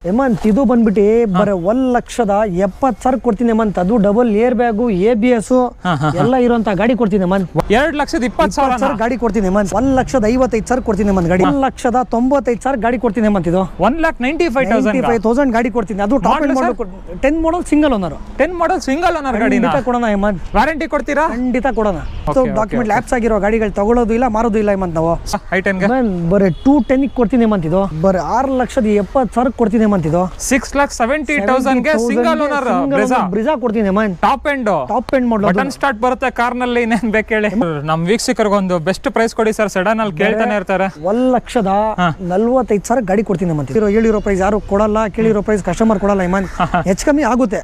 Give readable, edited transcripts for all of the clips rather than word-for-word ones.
ಹೇಮಂತ್ ಇದು ಬಂದ್ಬಿಟ್ಟು ಬರೀ 1,70,000 ಕೊಡ್ತೀನಿ ಹೇಮಂತ್. ಅದು ಡಬಲ್ ಏರ್ ಬ್ಯಾಗು ABS ಎಲ್ಲ ಇರುವಂತ ಗಾಡಿ ಕೊಡ್ತೀನಿ ಹೇಮಂತ್. 2,20,000 ಗಾಡಿ ಕೊಡ್ತೀನಿ ಹೇಮಂತ್. 1,55,000 ಕೊಡ್ತೀನಿ ಹೇಮಂತ್ ಗಾಡಿ. 1,95,000 ಗಾಡಿ ಕೊಡ್ತೀನಿ ಹೇಮಂತ್. ಇದು 1,95,000 ಗಾಡಿ ಕೊಡ್ತೀನಿ. ಅದು ಟಾಪ್ ಎಂಡ್ ಮಾಡಲ್ 10 ಮಾಡಲ್ ಸಿಂಗಲ್ ಓನರ್. 10 ಮಾಡಲ್ ಸಿಂಗಲ್ ಓನರ್ ಗಾಡಿ ಕೊಡೋಣ ಹೇಮಂತ್. ವಾರಂಟಿ ಕೊಡ್ತೀರಾ? ಖಂಡಿತ ಕೊಡೋಣ. ಡಾಕ್ಯುಮೆಂಟ್ ಲ್ಯಾಪ್ಸ್ ಆಗಿರೋ ಗಾಡಿಗಳು ತಗೊಳ್ಳೋದು ಇಲ್ಲ ಮಾರೋದು ಇಲ್ಲ ಹೇಮಂತ್. ನಾವು ಬರೀ 210 ಕೊಡ್ತೀನಿ ಹೇಮಂತ್. ಇದು ಬರೀ 6,70,000 ಕೊಡ್ತೀನಿ ಹೇಮಂತ್. ಇದು 6,70,000 ಗೆ ಸಿಂಗಲ್ ಓನರ್ ಬ್ರಿಜಾ ಕೊಡ್ತೀನಿ Hemanth. Top end model button start ಬರುತ್ತೆ ಕಾರ್ ನಲ್ಲಿ. ಇನ್ನೇನ್ ಬೇಕು ಹೇಳಿ? ನಮ್ ವೀಕ್ಷಕರಿಗೆ ಒಂದು ಬೆಸ್ಟ್ ಪ್ರೈಸ್ ಕೊಡಿ ಸರ್. ಸಡನ್ ಅಲ್ಲಿ ಕೇಳ್ತಾನೆ ಇರ್ತಾರೆ. 1,45,000 ಗಾಡಿ ಕೊಡ್ತೀನಿ ಹೇಮಂತ್. ಹೇಳಿರೋ ಪ್ರೈಸ್ ಯಾರು ಕೊಡಲ್ಲ, ಕೇಳಿರೋ ಪ್ರೈಸ್ ಕಸ್ಟಮರ್ ಕೊಡಲ್ಲ ಹೇಮಂತ್. ಹೆಚ್ಚು ಕಮ್ಮಿ ಆಗುತ್ತೆ.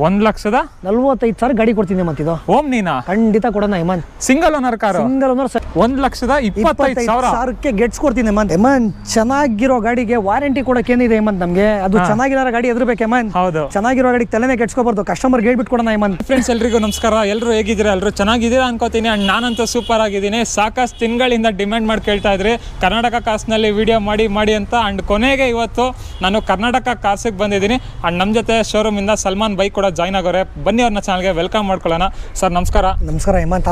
1,45,000 ಗಾಡಿ ಕೊಡ್ತೀನಿ ಹೇಮಂತ್. ಇದು ಓಮ್ ನೀನಾ ಖಂಡಿತ ಕೊಡೋಣ Hemanth. Single owner car. Single owner 1,25,000 Getz ಕೊಡ್ತೀನಿ ಹೇಮಂತ್. ಹೇಮಂತ್ ಚೆನ್ನಾಗಿರೋ ಗಾಡಿಗೆ ವಾರಂಟಿ ಕೊಡಕ್ಕೆ ಏನಿದೆ ಹೇಮಂತ್ ನಮ್ಗೆ? ಅದು ಚೆನ್ನಾಗಿರೋ ಗಾಡಿ ಎದುರ್ಬೇಕು ಹೇಮಂತ್. ಹೌದು, ಚೆನ್ನಾಗಿರೋ ಗಾಡಿಗೆ ತಲೆನೇ ಕೆಡ್ಸ್ಕೋಬಾರ್ದು. ಕಸ್ಟಮರ್ ಹೇಳ್ಬಿಟ್ಟು ಕೊಡೋಣ ಹೇಮಂತ್. ಫ್ರೆಂಡ್ಸ್ ಎಲ್ರಿಗೂ ನಮಸ್ಕಾರ. ಎಲ್ಲರೂ ಹೇಗಿದ್ದೀರಾ? ಎಲ್ಲರೂ ಚೆನ್ನಾಗಿದ್ದೀರಾ ಅನ್ಕೋತೀನಿ. ಅಂಡ್ ನಾನಂತೂ ಸೂಪರ್ ಆಗಿದ್ದೀನಿ. ಸಾಕಷ್ಟು ತಿಂಗಳಿಂದ ಡಿಮ್ಯಾಂಡ್ ಮಾಡಿ ಕೇಳ್ತಾ ಇದ್ರಿ ಕರ್ನಾಟಕ ಕಾರ್ಸ್ನಲ್ಲಿ ವಿಡಿಯೋ ಮಾಡಿ ಅಂತ. ಅಂಡ್ ಕೊನೆಗೆ ಇವತ್ತು ನಾನು ಕರ್ನಾಟಕ ಕಾರ್ಸಿಗೆ ಬಂದಿದ್ದೀನಿ. ಅಂಡ್ ನಮ್ಮ ಜೊತೆ ಶೋರೂಮ್ ಇಂದ ಸಲ್ಮಾನ್ ಬೈಕ್ ಕೂಡ ಜಾಯ್ನ್ ಆಗೋರೆ. ಬನ್ನಿ ಅವ್ರನ್ನ ಚಾನಲ್ಗೆ ವೆಲ್ಕಮ್ ಮಾಡ್ಕೊಳ್ಳೋಣ. ಸರ್ ನಮಸ್ಕಾರ. ನಮಸ್ಕಾರ ಹೇಮಂತ್.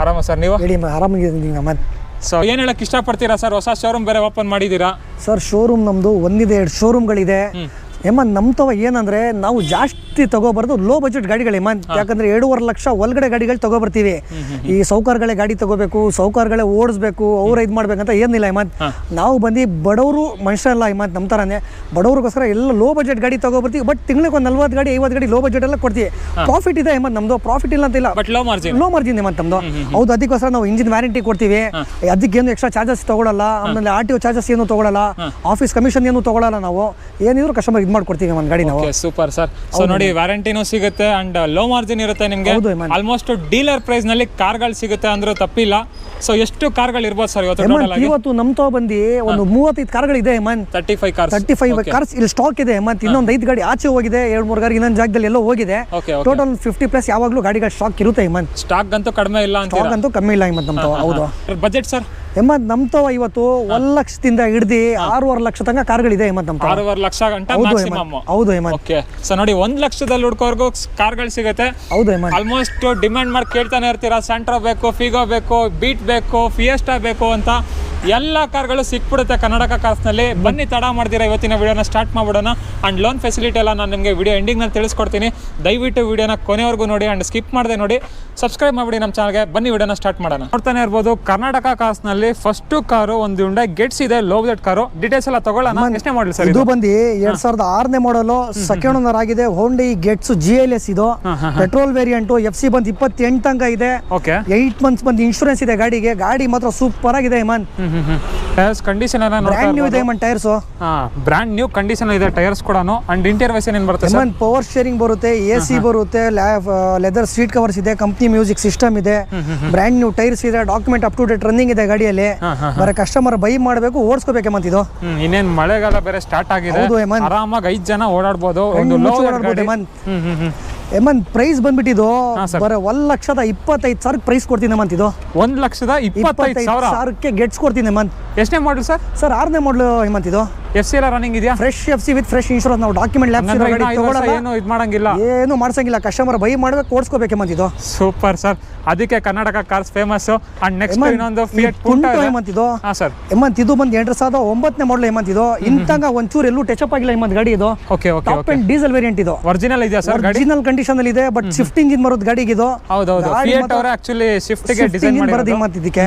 ಆರಾಮ ಸರ್ ನೀವು? ಹೇಳಿ ಆರಾಮಾಗಿದ್ದೀನಿ ಹೇಮಂತ್. ಸೊ ಏನ್ ಹೇಳಕ್ ಇಷ್ಟಪಡ್ತೀರಾ ಸರ್? ಹೊಸ ಶೋರೂಮ್ ಬೇರೆ ಓಪನ್ ಮಾಡಿದ್ದೀರಾ ಸರ್? ಶೋರೂಮ್ ನಮ್ದು ಒಂದಿದೆ, 2 ಶೋರೂಮ್ಗಳಿದೆ ಹೇಮಂತ್. ನಮ್ತವ ಏನಂದ್ರೆ ನಾವು ಜಾಸ್ತಿ ತಗೋಬಾರ್ದು, ಲೋ ಬಜೆಟ್ ಗಾಡಿಗಳು ಹೇಮಂತ್. ಯಾಕಂದ್ರೆ 2.5 ಲಕ್ಷ ಒಳಗಡೆ ಗಾಡಿಗಳು ತಗೋಬರ್ತೀವಿ. ಈ ಸೌಕರ್ಗಳೇ ಗಾಡಿ ತಗೋಬೇಕು, ಸೌಕರ್ಗಳೇ ಓಡಿಸ್ಬೇಕು, ಅವ್ರು ಇದು ಮಾಡ್ಬೇಕಂತ ಏನಿಲ್ಲ ಹೇಮಂತ್. ನಾವು ಬಂದು ಬಡವರು ಮನುಷ್ಯರಲ್ಲ ಹೇಮಂತ್. ನಮ್ಮ ಥರನೇ ಬಡವ್ರಿಗೋಸ್ಕರ ಎಲ್ಲ ಲೋ ಬಜೆಟ್ ಗಾಡಿ ತಗೋಬರ್ತೀವಿ. ಬಟ್ ತಿಂಗಳಿಗೆ ಒಂದು 40 ಗಾಡಿ 50 ಗಾಡಿ ಲೋ ಬಜೆಟ್ ಎಲ್ಲ ಕೊಡ್ತೀವಿ. ಪ್ರಾಫಿಟ್ ಇದೆ ಹೇಮಂತ್ ನಮ್ದು. ಪ್ರಾಫಿಟ್ ಇಲ್ಲ ಅಂತಿಲ್ಲ, ಬಟ್ ಲೋ ಮಾರ್ಜಿನ್ ಹೇಮಂತ್ ನಮ್ದು. ಹೌದು, ಅದಕ್ಕೋಸ್ಕರ ನಾವು ಇಂಜಿನ್ ವ್ಯಾರಂಟಿ ಕೊಡ್ತೀವಿ. ಅದಕ್ಕೇನು ಎಕ್ಸ್ಟ್ರಾ ಚಾರ್ಜಸ್ ತಗೊಳ್ಳಲ್ಲ. ಆಮೇಲೆ RTO ಚಾರ್ಜಸ್ ಏನು ತಗೊಳ್ಳಲ್ಲ, ಆಫೀಸ್ ಕಮಿಷನ್ ಏನು ತಗೊಳ್ಳಲ್ಲ. ನಾವು ಏನಿದ್ರು ಕಸ್ಟಮರ್ ಇದು ಮಾಡ್ಕೊಡ್ತೀವಿ ಒಂದು ಗಾಡಿ ನಾವು. Super sir. ಸೊ ನೋಡಿ, ವ್ಯಾರಂಟಿನೂ ಸಿಗುತ್ತೆ ಅಂಡ್ ಲೋ ಮಾರ್ಜಿನ್ ಇರುತ್ತೆ ನಿಮಗೆ. ಆಲ್ಮೋಸ್ಟ್ ಡೀಲರ್ ಪ್ರೈಸ್ ನಲ್ಲಿ ಕಾರ್ಗಳು ಸಿಗುತ್ತೆ ಅಂದ್ರೆ ತಪ್ಪಿಲ್ಲ. ಸೊ ಎಷ್ಟು ಕಾರ್ಗಳು ಇರ್ಬೋದು ಸರ್ ಇವತ್ತು ನಮ್ತವ ಬಂದು ಒಂದು 35 ಕಾರ್ಗಳು ಇದೆ ಹೇಮಂತ್. 35 ಕಾರ್ಸ್ ಇಲ್ಲಿ ಸ್ಟಾಕ್ ಇದೆ ಹೇಮಂತ್. ಇನ್ನೊಂದು 5 ಗಾಡಿ ಆಚೆ ಹೋಗಿದೆ, 2-3 ಗಾಡಿ ಇನ್ನೊಂದು ಜಾಗದಲ್ಲಿ ಎಲ್ಲೋ ಹೋಗಿದೆ. ಟೋಟಲ್ 50+ ಯಾವಾಗಲೂ ಗಾಡಿಗಳ ಸ್ಟಾಕ್ ಇರುತ್ತೆ ಹೇಮಂತ್. ಸ್ಟಾಕ್ ಅಂತೂ ಕಡಿಮೆ ಇಲ್ಲ ಅಂತ. ಸ್ಟಾಕ್ ಅಂತೂ ಕಮ್ಮಿ ಇಲ್ಲ ಹೇಮಂತ್ ನಮ್ತವ. ಹೌದು. ಬಜೆಟ್ ಸರ್ ಹೇಮಂತ್ ನಮ್ತವ ಇವತ್ತು 1 ಲಕ್ಷದಿಂದ ಹಿಡಿದು 6.5 ಲಕ್ಷ ತನಕ ಕಾರ್ಗಳಿದೆ ಹೇಮಂತ್ ನಮ್ತವ. 6.5 ಲಕ್ಷ ಗಂಟೆ ಮ್ಯಾಕ್ಸಿಮಮ್. ಹೌದು ಹೇಮಂತ್. ಓಕೆ. ಸೊ ನೋಡಿ, 1 ಲಕ್ಷದಲ್ಲಿ ಹುಡ್ಕೋರ್ಗು ಕಾರ್ಗಳು ಸಿಗುತ್ತೆ. ಹೌದು ಹೇಮಂತ್. ಆಲ್ಮೋಸ್ಟ್ ಡಿಮ್ಯಾಂಡ್ ಮಾಡಿ ಕೇಳ್ತಾನೆ ಇರ್ತೀರಾ. ಸೆಂಟ್ರಾ ಬೇಕು, ಫಿಗೋ ಬೇಕು, ಬೀಟ್ ಬೇಕು, ಫಿಯೆಸ್ಟಾ ಬೇಕು ಅಂತ ಎಲ್ಲ ಕಾರ್ಗಳು ಸಿಕ್ಬಿಡುತ್ತೆ ಕರ್ನಾಟಕ ಕಾರ್ಸ್ನಲ್ಲಿ. ಬನ್ನಿ ತಡ ಮಾಡ್ತೀರಾ, ಇವತ್ತಿನ ವಿಡಿಯೋನ ಸ್ಟಾರ್ಟ್ ಮಾಡ್ಬಿಡೋಣ. ಅಂಡ್ ಲೋನ್ ಫೆಸಿಲಿಟಿ ಎಲ್ಲ ನಾನು ನಿಮಗೆ ವಿಡಿಯೋ ಎಂಡಿಂಗ್ನಲ್ಲಿ ತಿಳಿಸ್ಕೊಡ್ತೀನಿ. ದಯವಿಟ್ಟು ವಿಡಿಯೋನ ಕೊನೆವರೆಗೂ ನೋಡಿ ಅಂಡ್ ಸ್ಕಿಪ್ ಮಾಡದೆ ನೋಡಿ. ಸಬ್ಸ್ಕ್ರೈಬ್ ಮಾಡಿಬಿಡಿ ನಮ್ಮ ಚಾನಲ್ಗೆ. ಬನ್ನಿ ವಿಡಿಯೋನ ಸ್ಟಾರ್ಟ್ ಮಾಡೋಣ. ನೋಡ್ತಾನೆ ಇರ್ಬೋದು, ಕರ್ನಾಟಕ ಕಾರ್ಸ್ನಲ್ಲಿ ಫಸ್ಟ್ ಕಾರು ಒಂದು Hyundai ಗೆಟ್ಸ್ ಇದೆ, ಲೋ ಬಜೆಟ್ ಕಾರು. ಡೀಟೇಲ್ಸ್ ಎಲ್ಲ ತಗೊಳ್ಳೋಣ. ಎಷ್ಟನೇ ಮಾಡಲ್ ಸರ್ ಇದು? ಬಂದು 2006ನೇ ಮಾಡಲು, ಸೆಕೆಂಡ್ ಓನರ್ ಆಗಿದೆ. Hyundai ಗೆಟ್ಸ್ GLS ಇದು. Petrol variant. FC ಬಂದು 28 ತನಕ ಇದೆ. 8 ಮಂತ್ಸ್ ಬಂದು ಇನ್ಶೂರೆನ್ಸ್ ಇದೆ ಗಾಡಿಗೆ. ಗಾಡಿ ಮಾತ್ರ ಸೂಪರ್ ಆಗಿದೆ ಹೇಮಂತ್. ಟೈರ್ಸ್ ಕಂಡೀಷನ್ ಎಲ್ಲ ಬ್ರ್ಯಾಂಡ್ ನ್ಯೂ ಇದೆ Hemanth. Tyres brand new condition ಇದೆ ಟೈರ್ಸ್ ಕೂಡ. ಅಂಡ್ ಇಂಟೀರಿಯರ್ ವೈಸ್ ಏನ್ ಬರುತ್ತೆ ಹೇಮಂತ್? ಪವರ್ ಸ್ಟೀರಿಂಗ್ ಬರುತ್ತೆ, AC ಬರುತ್ತೆ, ಲೆದರ್ ಸೀಟ್ ಕವರ್ಸ್ ಇದೆ, ಕಂಪ್ನಿ ಮ್ಯೂಸಿಕ್ ಸಿಸ್ಟಮ್ ಇದೆ, ಬ್ರ್ಯಾಂಡ್ ನ್ಯೂ ಟೈರ್ಸ್ ಇದೆ, document up to date running ಇದೆ ಗಾಡಿಯಲ್ಲಿ. ಬರೀ ಕಸ್ಟಮರ್ ಬೈ ಮಾಡಬೇಕು, ಓಡಿಸ್ಕೋಬೇಕು ಹೇಮಂತ್. ಇದು ಇನ್ನೇನ್ ಮಳೆಗಾಲ ಬೇರೆ ಸ್ಟಾರ್ಟ್ ಆಗಿದೆ. ಆರಾಮಾಗಿ 5 ಜನ ಓಡಾಡ್ಬೋದು. ಹೇಮಂತ್ ಪ್ರೈಸ್ ಬಂದ್ಬಿಟ್ಟಿದ್ದು ಬರೀ 1,25,000 ಪ್ರೈಸ್ ಕೊಡ್ತೀನಿ ಹೇಮಂತ್. ಇದು 1,25,000 ಗೆಟ್ಸ್ ಕೊಡ್ತೀನಿ ಹೇಮಂತ್. ಎಷ್ಟನೇ ಮಾಡಲ್ ಸರ್? 6ನೇ ಮಾಡಲ್ ಹೇಮಂತ್. ಇದು FC ಎಲ್ಲ ರನ್ನಿಂಗ್ ಇದೆಯಾ? Fresh FC with fresh insurance. ನಾವು ಡಾಕ್ಯುಮೆಂಟ್ ಲ್ಯಾಪ್ಸ್ ಏನು ಇದು ಮಾಡಂಗಿಲ್ಲ, ಏನು ಮಾಡ್ಸಂಗಿಲ್ಲ. ಕಸ್ಟಮರ್ ಬೈ ಮಾಡ್ಬೇಕು, ಓಡಿಸ್ಕೋಬೇಕು ಹೇಮಂತ್. ಇದು ಸೂಪರ್ ಸರ್. ಅದಕ್ಕೆ Karnataka cars famous. And next ಇನ್ನೊಂದು ಫಿಯಟ್ ಪುಂಟೋ ಹೇಮಂತ್. ಇದು ಸರ್ ಹೇಮಂತ್. ಇದು ಬಂದು 2009ನೇ ಮಾಡಲ್ ಹೇಮಂತ್. ಇದು ಇಂತಂಗ ಒಂಚೂರು ಎಲ್ಲೂ ಟಚ್ ಅಪ್ ಆಗಿಲ್ಲ ಹೇಮಂತ್ ಗಾಡಿ. ಇದು ಟಾಪ್ ಎಂಡ್ ಡೀಸೆಲ್ ವೇರಿಯಂಟ್. ಇದು ಒರಿಜಿನಲ್ ಇದೆಯಾ ಸರ್? ಒರಿಜಿನಲ್ ಕಂಡೀಷನ್ ಅಲ್ಲಿ ಇದೆ. ಬಟ್ ಶಿಫ್ಟ್ ಇಂಜಿನ್ ಬರೋದು ಗಾಡಿಗೆ. ಇದು ಹೌದೌದು, ಫಿಯಟ್ ಅವರು ಆಕ್ಚುಲಿ ಶಿಫ್ಟ್ ಗೆ ಡಿಸೈನ್ ಮಾಡಿರೋದು ಹೇಮಂತ್. ಇದಕ್ಕೆ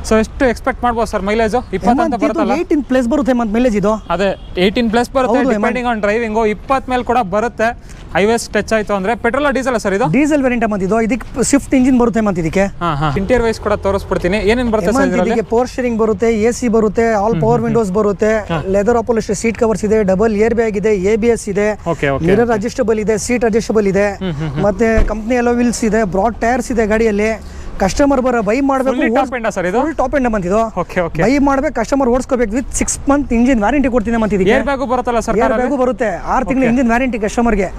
ಸೊ ಎಷ್ಟು ಎಕ್ಸ್ಪೆಕ್ಟ್ ಮಾಡ್ಬೋದು ಸರ್ ಮೈಲೇಜ್? 20 ಅಂತ ಬರುತ್ತಲ್ಲ? 18+ ಬರುತ್ತೆ ಹೇಮಂತ್ ಮೈಲೇಜ್. ಇದು ಅದೇ 18+ ಬರುತ್ತೆ ಡಿಪೆಂಡಿಂಗ್ ಆನ್ ಡ್ರೈವಿಂಗ್. 20 ಮೇಲೆ ಕೂಡ ಬರುತ್ತೆ ಹೈವೇಸ್ ಟಚ್ ಆಯ್ತು ಅಂದ್ರೆ. Petrol diesel sir? ಇದು ಡೀಸೆಲ್ ವೇರಿಯಂಟ್ ಹೇಮಂತ್. ಇದು ಇದಕ್ಕೆ ಶಿಫ್ಟ್ ಇಂಜಿನ್ ಬರುತ್ತೆ ಹೇಮಂತ್. ಇದಕ್ಕೆ ಇಂಟೀರಿಯರ್ ವೈಸ್ ಕೂಡ ತೋರಿಸ್ಬಿಡ್ತೀನಿ. ಏನೇನು ಬರುತ್ತೆ ಸರ್ ಇದರಲ್ಲಿ? ಇದಕ್ಕೆ ಪವರ್ ಸ್ಟೀರಿಂಗ್ ಬರುತ್ತೆ, AC ಬರುತ್ತೆ, ಆಲ್ ಪವರ್ ವಿಂಡೋಸ್ ಬರುತ್ತೆ, ಲೆದರ್ ಅಪೋಲಿಸ್ಟರ್ ಸೀಟ್ ಕವರ್ಸ್ ಇದೆ, ಡಬಲ್ ಏರ್ ಬ್ಯಾಗ್ ಇದೆ, ABS ಇದೆ, ಮಿರರ್ ಅಡ್ಜಸ್ಟಬಲ್ ಇದೆ, ಸೀಟ್ ಅಡ್ಜಸ್ಟಬಲ್ ಇದೆ, ಮತ್ತೆ ಕಂಪ್ನಿ ಅಲೋ ವೀಲ್ಸ್ ಇದೆ, ಬ್ರಾಡ್ ಟೈರ್ಸ್ ಇದೆ ಗಾಡಿಯಲ್ಲಿ. ಕಸ್ಟಮರ್ ಬೈ ಮಾಡಬೇಕು ಟಾಪ್ ಎಂಡ್ ಸರ್ ಇದು ಫುಲ್ ಟಾಪ್ ಎಂಡ್ ಮಂತ್ ಇದು ಓಕೆ ಓಕೆ ಬೈ ಮಾಡ್ಬೇಕು ಕಸ್ಟಮರ್ ಓಡಿಸ್ಕೋಬೇಕು ವಿತ್ 6 ಮಂತ್ ಇಂಜಿನ್ ವ್ಯಾರಂಟಿ ಕೊಡ್ತೀನಿ ಮಂತ್ ಇದಕ್ಕೆ ಏರ್ ಬ್ಯಾಗು ಬರುತ್ತಲ್ಲ ಸರ್ ಏರ್ ಬ್ಯಾಗು ಬರುತ್ತೆ 6 ತಿಂಗಳ ಇಂಜಿನ್ ವ್ಯಾರಂಟಿ ಕಸ್ಟಮರ್ಗೆ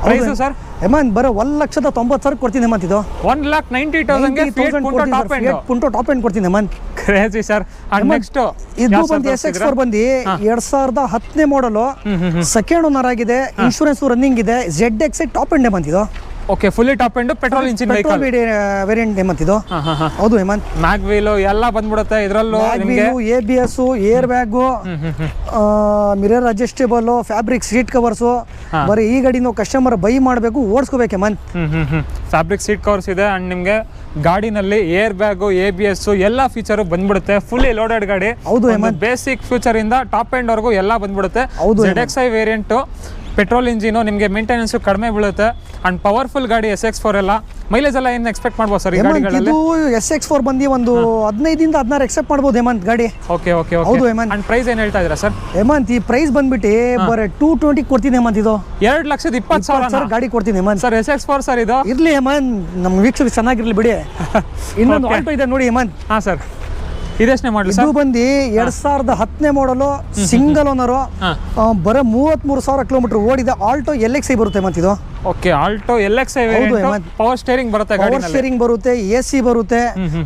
ಪ್ರೈಸ್ ಸರ್ ಹೇಮಂತ್ ಬರೋ 1,90,000 ಕೊಡ್ತೀನಿ ಹೇಮಂತ್ ಇದು 1,90,000 ಗೆ Fiat Punto top end Punto top end ಕೊಡ್ತೀನಿ Hemanth crazy sir and next ಇದು ಬಂದು SX4 ಬಂದು 2010 ಮಾಡಲು ಸೆಕೆಂಡ್ ಓನರ್ ಆಗಿದೆ ಇನ್ಶೂರೆನ್ಸ್ ರನ್ನಿಂಗ್ ಇದೆ ZXi ಟಾಪ್ ಎಂಡ್ ಹೇಮಂತ್ ಇದು okay fully top end petrol engine vehicle variant Hemanth ಇದು ಹೌದು ಹೇಮಂತ್ ಮ್ಯಾಗ್ ವೀಲ್ ಎಲ್ಲ ಬಂದ್ಬಿಡುತ್ತೆ ಇದರಲ್ಲೂ ನಿಮಗೆ ABS air bag mirror adjustable fabric seat covers ಬರೀ ಈ ಗಾಡಿನ ಕಸ್ಟಮರ್ ಬೈ ಮಾಡಬೇಕು ಓಡಿಸ್ಕೋಬೇಕು ಹೇಮಂತ್ ಫ್ಯಾಬ್ರಿಕ್ ಸೀಟ್ ಕವರ್ಸ್ ಇದೆ ಅಂಡ್ ನಿಮಗೆ ಗಾಡಿನಲ್ಲಿ ಏರ್ ಬ್ಯಾಗು ABS ಎಲ್ಲ ಫೀಚರ್ ಬಂದ್ಬಿಡುತ್ತೆ ಫುಲ್ಲಿ ಲೋಡೆಡ್ ಗಾಡಿ ಹೌದು ಹೇಮಂತ್ ಬೇಸಿಕ್ ಫ್ಯೂಚರ್ ಇಂದ ಟಾಪ್ ಎಂಡ್ ವರೆಗೂ ಎಲ್ಲ ಬಂದ್ಬಿಡುತ್ತೆ ಹೌದು ZXi ವೇರಿಯಂಟ್ ಪೆಟ್ರೋಲ್ ಇಂಜಿನು ನಿಮಗೆ ಮೇಂಟೆನೆನ್ಸ್ ಕಡಿಮೆ ಬೀಳುತ್ತೆ ಅಂಡ್ ಪವರ್ಫುಲ್ ಗಾಡಿ SX4 ಎಲ್ಲ ಮೈಲೇಜ್ ಎಲ್ಲ ಏನು ಎಕ್ಸ್ಪೆಕ್ಟ್ ಮಾಡ್ಬೋದು ಸರ್ ಈ ಗಾಡಿಗಳಲ್ಲಿ ಇದು SX4 ಬಂದು ಒಂದು 15 ಇಂದ 16 ಎಕ್ಸೆಪ್ಟ್ ಮಾಡ್ಬೋದು ಹೇಮಂತ್ ಗಾಡಿ ಓಕೆ ಓಕೆ ಹೌದು ಹೇಮಂತ್ ಅಂಡ್ ಪ್ರೈಸ್ ಏನು ಹೇಳ್ತಾ ಇದ್ದೀರಾ ಸರ್ ಹೇಮಂತ್ ಈ ಪ್ರೈಸ್ ಬಂದ್ಬಿಟ್ಟು ಬರೀ 220 ಕೊಡ್ತೀನಿ ಹೇಮಂತ್ ಇದು 2,20,000 ಗಾಡಿ ಕೊಡ್ತೀನಿ ಹೇಮಂತ್ ಸರ್ SX4 ಸರ್ ಇದು ಇರ್ಲಿ ಹೇಮಂತ್ ನಮ್ಮ ವೀಕ್ಷಕರು ಚೆನ್ನಾಗಿರ್ಲಿ ಬಿಡಿ ಇನ್ನೊಂದು ಆಲ್ಟೋ ಇದೆ ನೋಡಿ ಹೇಮಂತ್ ಹಾಂ ಸರ್ ಇದೆಷ್ಟನೇ ಮಾಡಲಿ ಇದು ಬಂದು 2010 ಮಾಡಲು ಸಿಂಗಲ್ ಓನರು ಬರೀ 33,000 ಕಿಲೋಮೀಟರ್ ಓಡಿದೆ ಆಲ್ಟೋ LXi ಬರುತ್ತೆ ಮತ್ತೆ ಇದು okay Alto LXi variant power steering ಬರುತ್ತೆ ಪವರ್ ಸ್ಟೇರಿಂಗ್ ಬರುತ್ತೆ AC ಬರುತ್ತೆ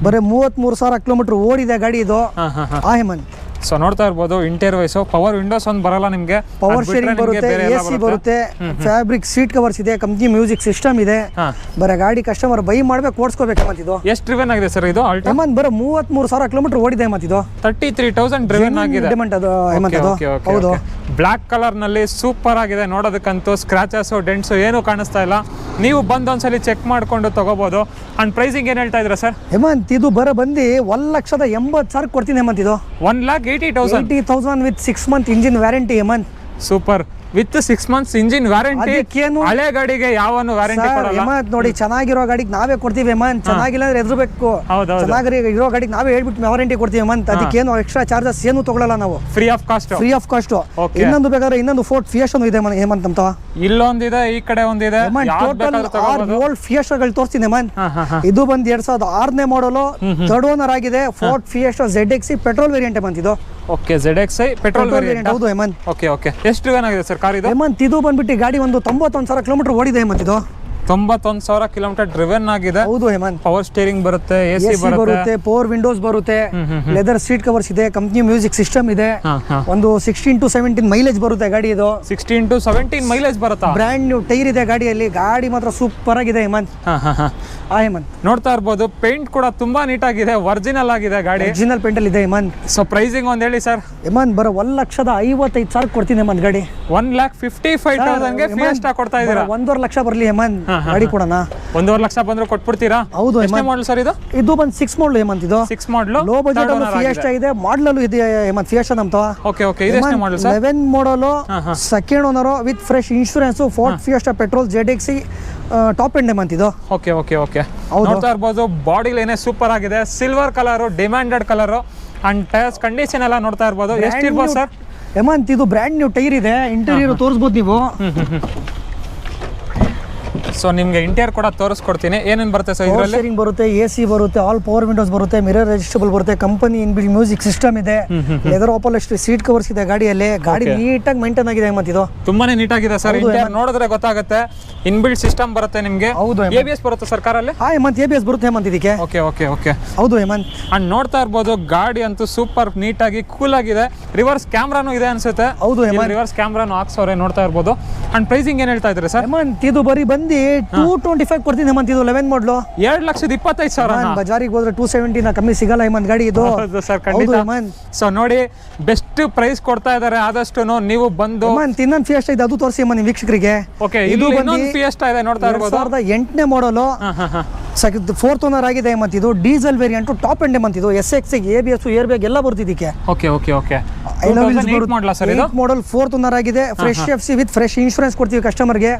ಬರೀ 33,000 ಕಿಲೋಮೀಟರ್ ಓಡಿದೆ ಗಾಡಿ ಇದು ಹೇಮಂತ್ ಸೊ ನೋಡ್ತಾ ಇರ್ಬೋದು ಇಂಟೀರಿಯರ್ ವೈಸು ಪವರ್ ವಿಂಡೋಸ್ ಒಂದು ಬರಲ್ಲ ನಿಮಗೆ ಪವರ್ ಸ್ಟೇರಿಂಗ್ ಬರುತ್ತೆ AC ಬರುತ್ತೆ ಫ್ಯಾಬ್ರಿಕ್ ಸೀಟ್ ಕವರ್ಸ್ ಇದೆ ಕಂಪ್ನಿ ಮ್ಯೂಸಿಕ್ ಸಿಸ್ಟಮ್ ಇದೆ ಬರೀ ಗಾಡಿ ಕಸ್ಟಮರ್ ಬೈ ಮಾಡ್ಬೇಕು ಓಡಿಸ್ಕೋಬೇಕು ಮತ್ತೆ ಇದು ಎಷ್ಟು ಡ್ರಿವನ್ ಆಗಿದೆ ಸರ್ ಇದು ಆಲ್ಟೋ ಹೇಮಂತ್ ಬರೀ 33,000 ಕಿಲೋಮೀಟರ್ ಓಡಿದೆ ಮತ್ತೆ ಇದು 33,000 ಡ್ರಿವನ್ ಆಗಿದೆ ಅದು ಹೇಮಂತ್ ಅದು ಹೌದು ಬ್ಲಾಕ್ ಕಲರ್ ನಲ್ಲಿ ಸೂಪರ್ ಆಗಿದೆ ನೋಡೋದಕ್ಕಂತೂ ಸ್ಕ್ರಾಚಸ್ ಡೆಂಟ್ಸ್ ಏನು ಕಾಣಿಸ್ತಾ ಇಲ್ಲ ನೀವು ಬಂದು ಒಂದ್ಸಲಿ ಚೆಕ್ ಮಾಡ್ಕೊಂಡು ತಗೋಬಹುದು ಅಂಡ್ ಪ್ರೈಸಿಂಗ್ ಏನ್ ಹೇಳ್ತಾ ಇದ್ರ ಸರ್ ಹೇಮಂತ್ ಇದು ಬಂದು 1,80,000 ಕೊಡ್ತೀನಿ ಹೇಮಂತ್ ಇದು 1,80,000 with 6 month engine warranty Hemanth super with 6 months engine warranty ಅದಕ್ಕೇನು ಹಳೆ ಗಾಡಿಗೆ ಯಾವನು ವ್ಯಾರಂಟಿ ಕೊಡಲ್ಲ ಹೇಮಂತ್ ನೋಡಿ ಚೆನ್ನಾಗಿರೋ ಗಾಡಿಗೆ ನಾವೇ ಕೊಡ್ತೀವಿ ಹೇಮಂತ್ ಚೆನ್ನಾಗಿಲ್ಲ ಅಂದ್ರೆ ಎದುರಬೇಕು ಚೆನ್ನಾಗಿರೋ ಗಾಡಿಗೆ ನಾವೇ ಹೇಳ್ಬಿಟ್ಟು ವ್ಯಾರಂಟಿ ಕೊಡ್ತೀವಿ ಹೇಮಂತ್ ಅದಕ್ಕೇನು ಎಕ್ಸ್ಟ್ರಾ ಚಾರ್ಜಸ್ ಏನು ತಗೊಳ್ಳಲ್ಲ ನಾವು ಫ್ರೀ ಆಫ್ ಕಾಸ್ಟ್ ಇನ್ನೊಂದು ಬೇಕಾದ್ರೆ ಇನ್ನೊಂದು ಫೋರ್ಟ್ ಫಿಯೆಸ್ಟಾ ಇದೆ ಹೇಮಂತ್ ಅಂತ ಇಲ್ಲೊಂದಿದೆ ಈ ಕಡೆ ಒಂದಿದೆ ಟೋಟಲ್ 6 ಓಲ್ಡ್ ಫಿಯೆಸ್ಟಾಗಳು ತೋರಿಸ್ತೀನಿ ಹೇಮಂತ್ ಇದು ಬಂದು 2006 ಮಾಡಲು ಥರ್ಡ್ ಓನರ್ ಆಗಿದೆ Ford Fiesta ZXi petrol variant Hemanth ಇದು ಓಕೆ ZXi ಪೆಟ್ರೋಲ್ ವೇರಿಯಂಟ್ ಹೌದು ಹೇಮಂತ್ ಓಕೆ ಓಕೆ ಎಷ್ಟು ಡ್ರಿವನ್ ಆಗಿದೆ ಸರ್ ಕಾರ್ ಇದು ಹೇಮಂತ್ ಇದು ಬಂದ್ಬಿಟ್ಟು ಗಾಡಿ ಒಂದು 91,000 ಕಿಲೋಮೀಟರ್ ಓಡಿದೆ ಹೇಮಂತ್ ಇದು 91,000 ಕಿಲೋಮೀಟರ್ ಡ್ರಿವನ್ ಆಗಿದೆ ಹೌದು ಹೇಮಂತ್ ಪವರ್ ಸ್ಟೇರಿಂಗ್ ಬರುತ್ತೆ AC ಬರುತ್ತೆ ಪವರ್ ವಿಂಡೋಸ್ ಬರುತ್ತೆ ಲೆದರ್ ಸೀಟ್ ಕವರ್ಸ್ ಇದೆ ಕಂಪ್ನಿ ಮ್ಯೂಸಿಕ್ ಸಿಸ್ಟಮ್ ಇದೆ ಒಂದು 16 to 17 ಮೈಲೇಜ್ ಬರುತ್ತೆ ಗಾಡಿ ಇದು 16 to 17 ಮೈಲೇಜ್ ಬರುತ್ತಾ ಬ್ರ್ಯಾಂಡ್ ನ್ಯೂ ಟೈರ್ ಇದೆ ಗಾಡಿಯಲ್ಲಿ ಗಾಡಿ ಮಾತ್ರ ಸೂಪರ್ ಆಗಿದೆ ಹೇಮಂತ್ ಹೇಮಂತ್ ನೋಡ್ತಾ ಇರ್ಬೋದು ಪೇಂಟ್ ಕೂಡ ತುಂಬಾ ನೀಟ್ ಆಗಿದೆ ಒರಿಜಿನಲ್ ಆಗಿದೆ ಗಾಡಿ ಒರಿಜಿನಲ್ ಪೇಂಟ್ ಅಲ್ಲಿ ಇದೆ ಹೇಮಂತ್ ಸೊ ಪ್ರೈಸಿಂಗ್ ಒಂದ್ ಹೇಳಿ ಸರ್ ಹೇಮಂತ್ ಬರೋ 1,55,000 ಕೊಡ್ತೀನಿ ಹೇಮಂತ್ ಗಾಡಿ 1,55,000 ಗೆ ಫಿಯೆಸ್ಟಾ ಕೊಡ್ತಾ ಇದೀರಾ 1.5 ಲಕ್ಷ ಬರ್ಲಿ ಹೇಮಂತ್ ಗಾಡಿ ಕೊಡೋಣ 1.5 ಲಕ್ಷ ಬಂದ್ರೆ ಕೊಟ್ಬಿಡ್ತೀರಾ ಹೌದು ಮಾಡಲ್ ಸರ್ ಇದು ಬಂದು 6 ಮಾಡಲ್ ಹೇಮಂತ್ ಇದು 6 ಮಾಡಲ್ ಲೋ ಬಜೆಟ್ ಅಲ್ಲಿ ಫಿಯೆಸ್ಟಾ ಇದೆ ಮಾಡಲ್ ಅಲ್ಲೂ ಇದೆ ಹೇಮಂತ್ ಫಿಯೆಸ್ಟಾ ನಮ್ತ ಓಕೆ ಓಕೆ ಇದು ಎಷ್ಟು model sir 11 model second owner with fresh insurance Ford Fiesta petrol ZXi top end Hemanth ಇದು ಓಕೆ ಓಕೆ ಓಕೆ ನೋಡ್ತಾ ಇರ್ಬೋದು ಬಾಡಿ ಲೈನೇ ಸೂಪರ್ ಆಗಿದೆ silver colour demanded colour and tyres condition ಎಲ್ಲ ನೋಡ್ತಾ ಇರ್ಬೋದು ಎಷ್ಟು ಇರ್ಬೋದು ಸರ್ ಹೇಮಂತ್ ಇದು ಬ್ರ್ಯಾಂಡ್ ನ್ಯೂ ಟೈರ್ ಇದೆ ಇಂಟೀರಿಯರ್ ತೋರಿಸ್ಬೋದು ನೀವು ಸೊ ನಿಮಗೆ ಇಂಟೀರಿಯರ್ ಕೂಡ ತೋರಿಸ್ಕೊಡ್ತೀನಿ ಏನೇನು ಬರುತ್ತೆ ಸರ್ ಇದರಲ್ಲಿ ಸ್ಟೀರಿಂಗ್ ಬರುತ್ತೆ AC ಬರುತ್ತೆ ಆಲ್ ಪವರ್ ವಿಂಡೋಸ್ ಬರುತ್ತೆ ಮಿರರ್ ಅಡ್ಜಸ್ಟಬಲ್ ಬರುತ್ತೆ ಕಂಪನಿ ಇನ್ಬಿಲ್ಟ್ ಮ್ಯೂಸಿಕ್ ಸಿಸ್ಟಮ್ ಇದೆ ಲೆದರ್ ಅಪಾಲಿಸ್ಟರ್ ಸೀಟ್ ಕವರ್ಸ್ ಇದೆ ಗಾಡಿಯಲ್ಲಿ ಗಾಡಿ ನೀಟಾಗಿ ಮೇಂಟೈನ್ ಆಗಿದೆ ಮತ್ತೆ ಇದು ತುಂಬಾನೇ ನೀಟಾಗಿದೆ ಸರ್ ಇಂಟೀರಿಯರ್ ನೋಡಿದ್ರೆ ಗೊತ್ತಾಗುತ್ತೆ ಇನ್ಬಿಲ್ಟ್ ಸಿಸ್ಟಮ್ ಬರುತ್ತೆ ನಿಮಗೆ ಹೌದು ABS ಬರುತ್ತೆ ಸರ್ ಕಾರಲ್ಲಿ ಹೇಮಂತ್ ABS ಬರುತ್ತೆ ಹೇಮಂತ್ ಇದಕ್ಕೆ ಓಕೆ ಓಕೆ ಓಕೆ ಹೌದು ಹೇಮಂತ್ ಅಂಡ್ ನೋಡ್ತಾ ಇರ್ಬೋದು ಗಾಡಿ ಅಂತೂ ಸೂಪರ್ ನೀಟಾಗಿ ಕೂಲ್ ಆಗಿದೆ ರಿವರ್ಸ್ ಕ್ಯಾಮ್ರಾನು ಇದೆ ಅನ್ಸುತ್ತೆ ಹೌದು ಹೇಮಂತ್ ರಿವರ್ಸ್ ಕ್ಯಾಮ್ರಾನು ಹಾಕ್ಸೋರೆ ನೋಡ್ತಾ ಇರ್ಬೋದು ಅಂಡ್ ಪ್ರೈಸಿಂಗ್ ಏನ್ ಹೇಳ್ತಾ ಇದ್ರಿ ಸರ್ ಹೇಮಂತ್ ಇದು ಬರೀ ಬಂದು 225 ಕೊಡ್ತೀನಿ ಹೇಮಂತ್ ಇದು 11 ಮಾಡಲು 2,25,000 ಬಜಾರಿಗೆ ಹೋದ್ರೆ 270 ಕಮ್ಮಿ ಸಿಗಲ್ಲ ಹೇಮಂತ್ ಗಾಡಿ ಇದು ಸರ್ ಖಂಡಿತ ಸೊ ನೋಡಿ ಬೆಸ್ಟ್ ಪ್ರೈಸ್ ಕೊಡ್ತಾ ಇದಾರೆ ಆದಷ್ಟು ನೀವು ಬಂದು ಹೇಮಂತ್ ಇನ್ನೊಂದು ಫಿಯೆಸ್ಟಾ ಇದೆ ಅದು ತೋರಿಸಿ ಹೇಮಂತ್ ವೀಕ್ಷಕರಿಗೆ ಓಕೆ ಇದು ಇನ್ನೊಂದು ಫಿಯೆಸ್ಟಾ ಇದೆ ನೋಡ್ತಾ ಇರ್ಬೋದು 2008 ಮಾಡಲು ಫೋರ್ತ್ ಓನರ್ ಆಗಿದೆ ಹೇಮಂತ್ ಇದು diesel variant top end Hemanth ಇದು SXi ABS ಏರ್ ಬ್ಯಾಗ್ ಎಲ್ಲ ಬರ್ತಿದ್ದಕ್ಕೆ ಓಕೆ ಓಕೆ ಓಕೆ ಮಾಡಲ ಸರ್ ಇದು ಮಾಡಲ್ ಫೋರ್ತ್ ಓನರ್ ಆಗಿದೆ fresh FC with fresh insurance ಕೊಡ್ತೀವಿ ಕಸ್ಟಮರ್ಗೆ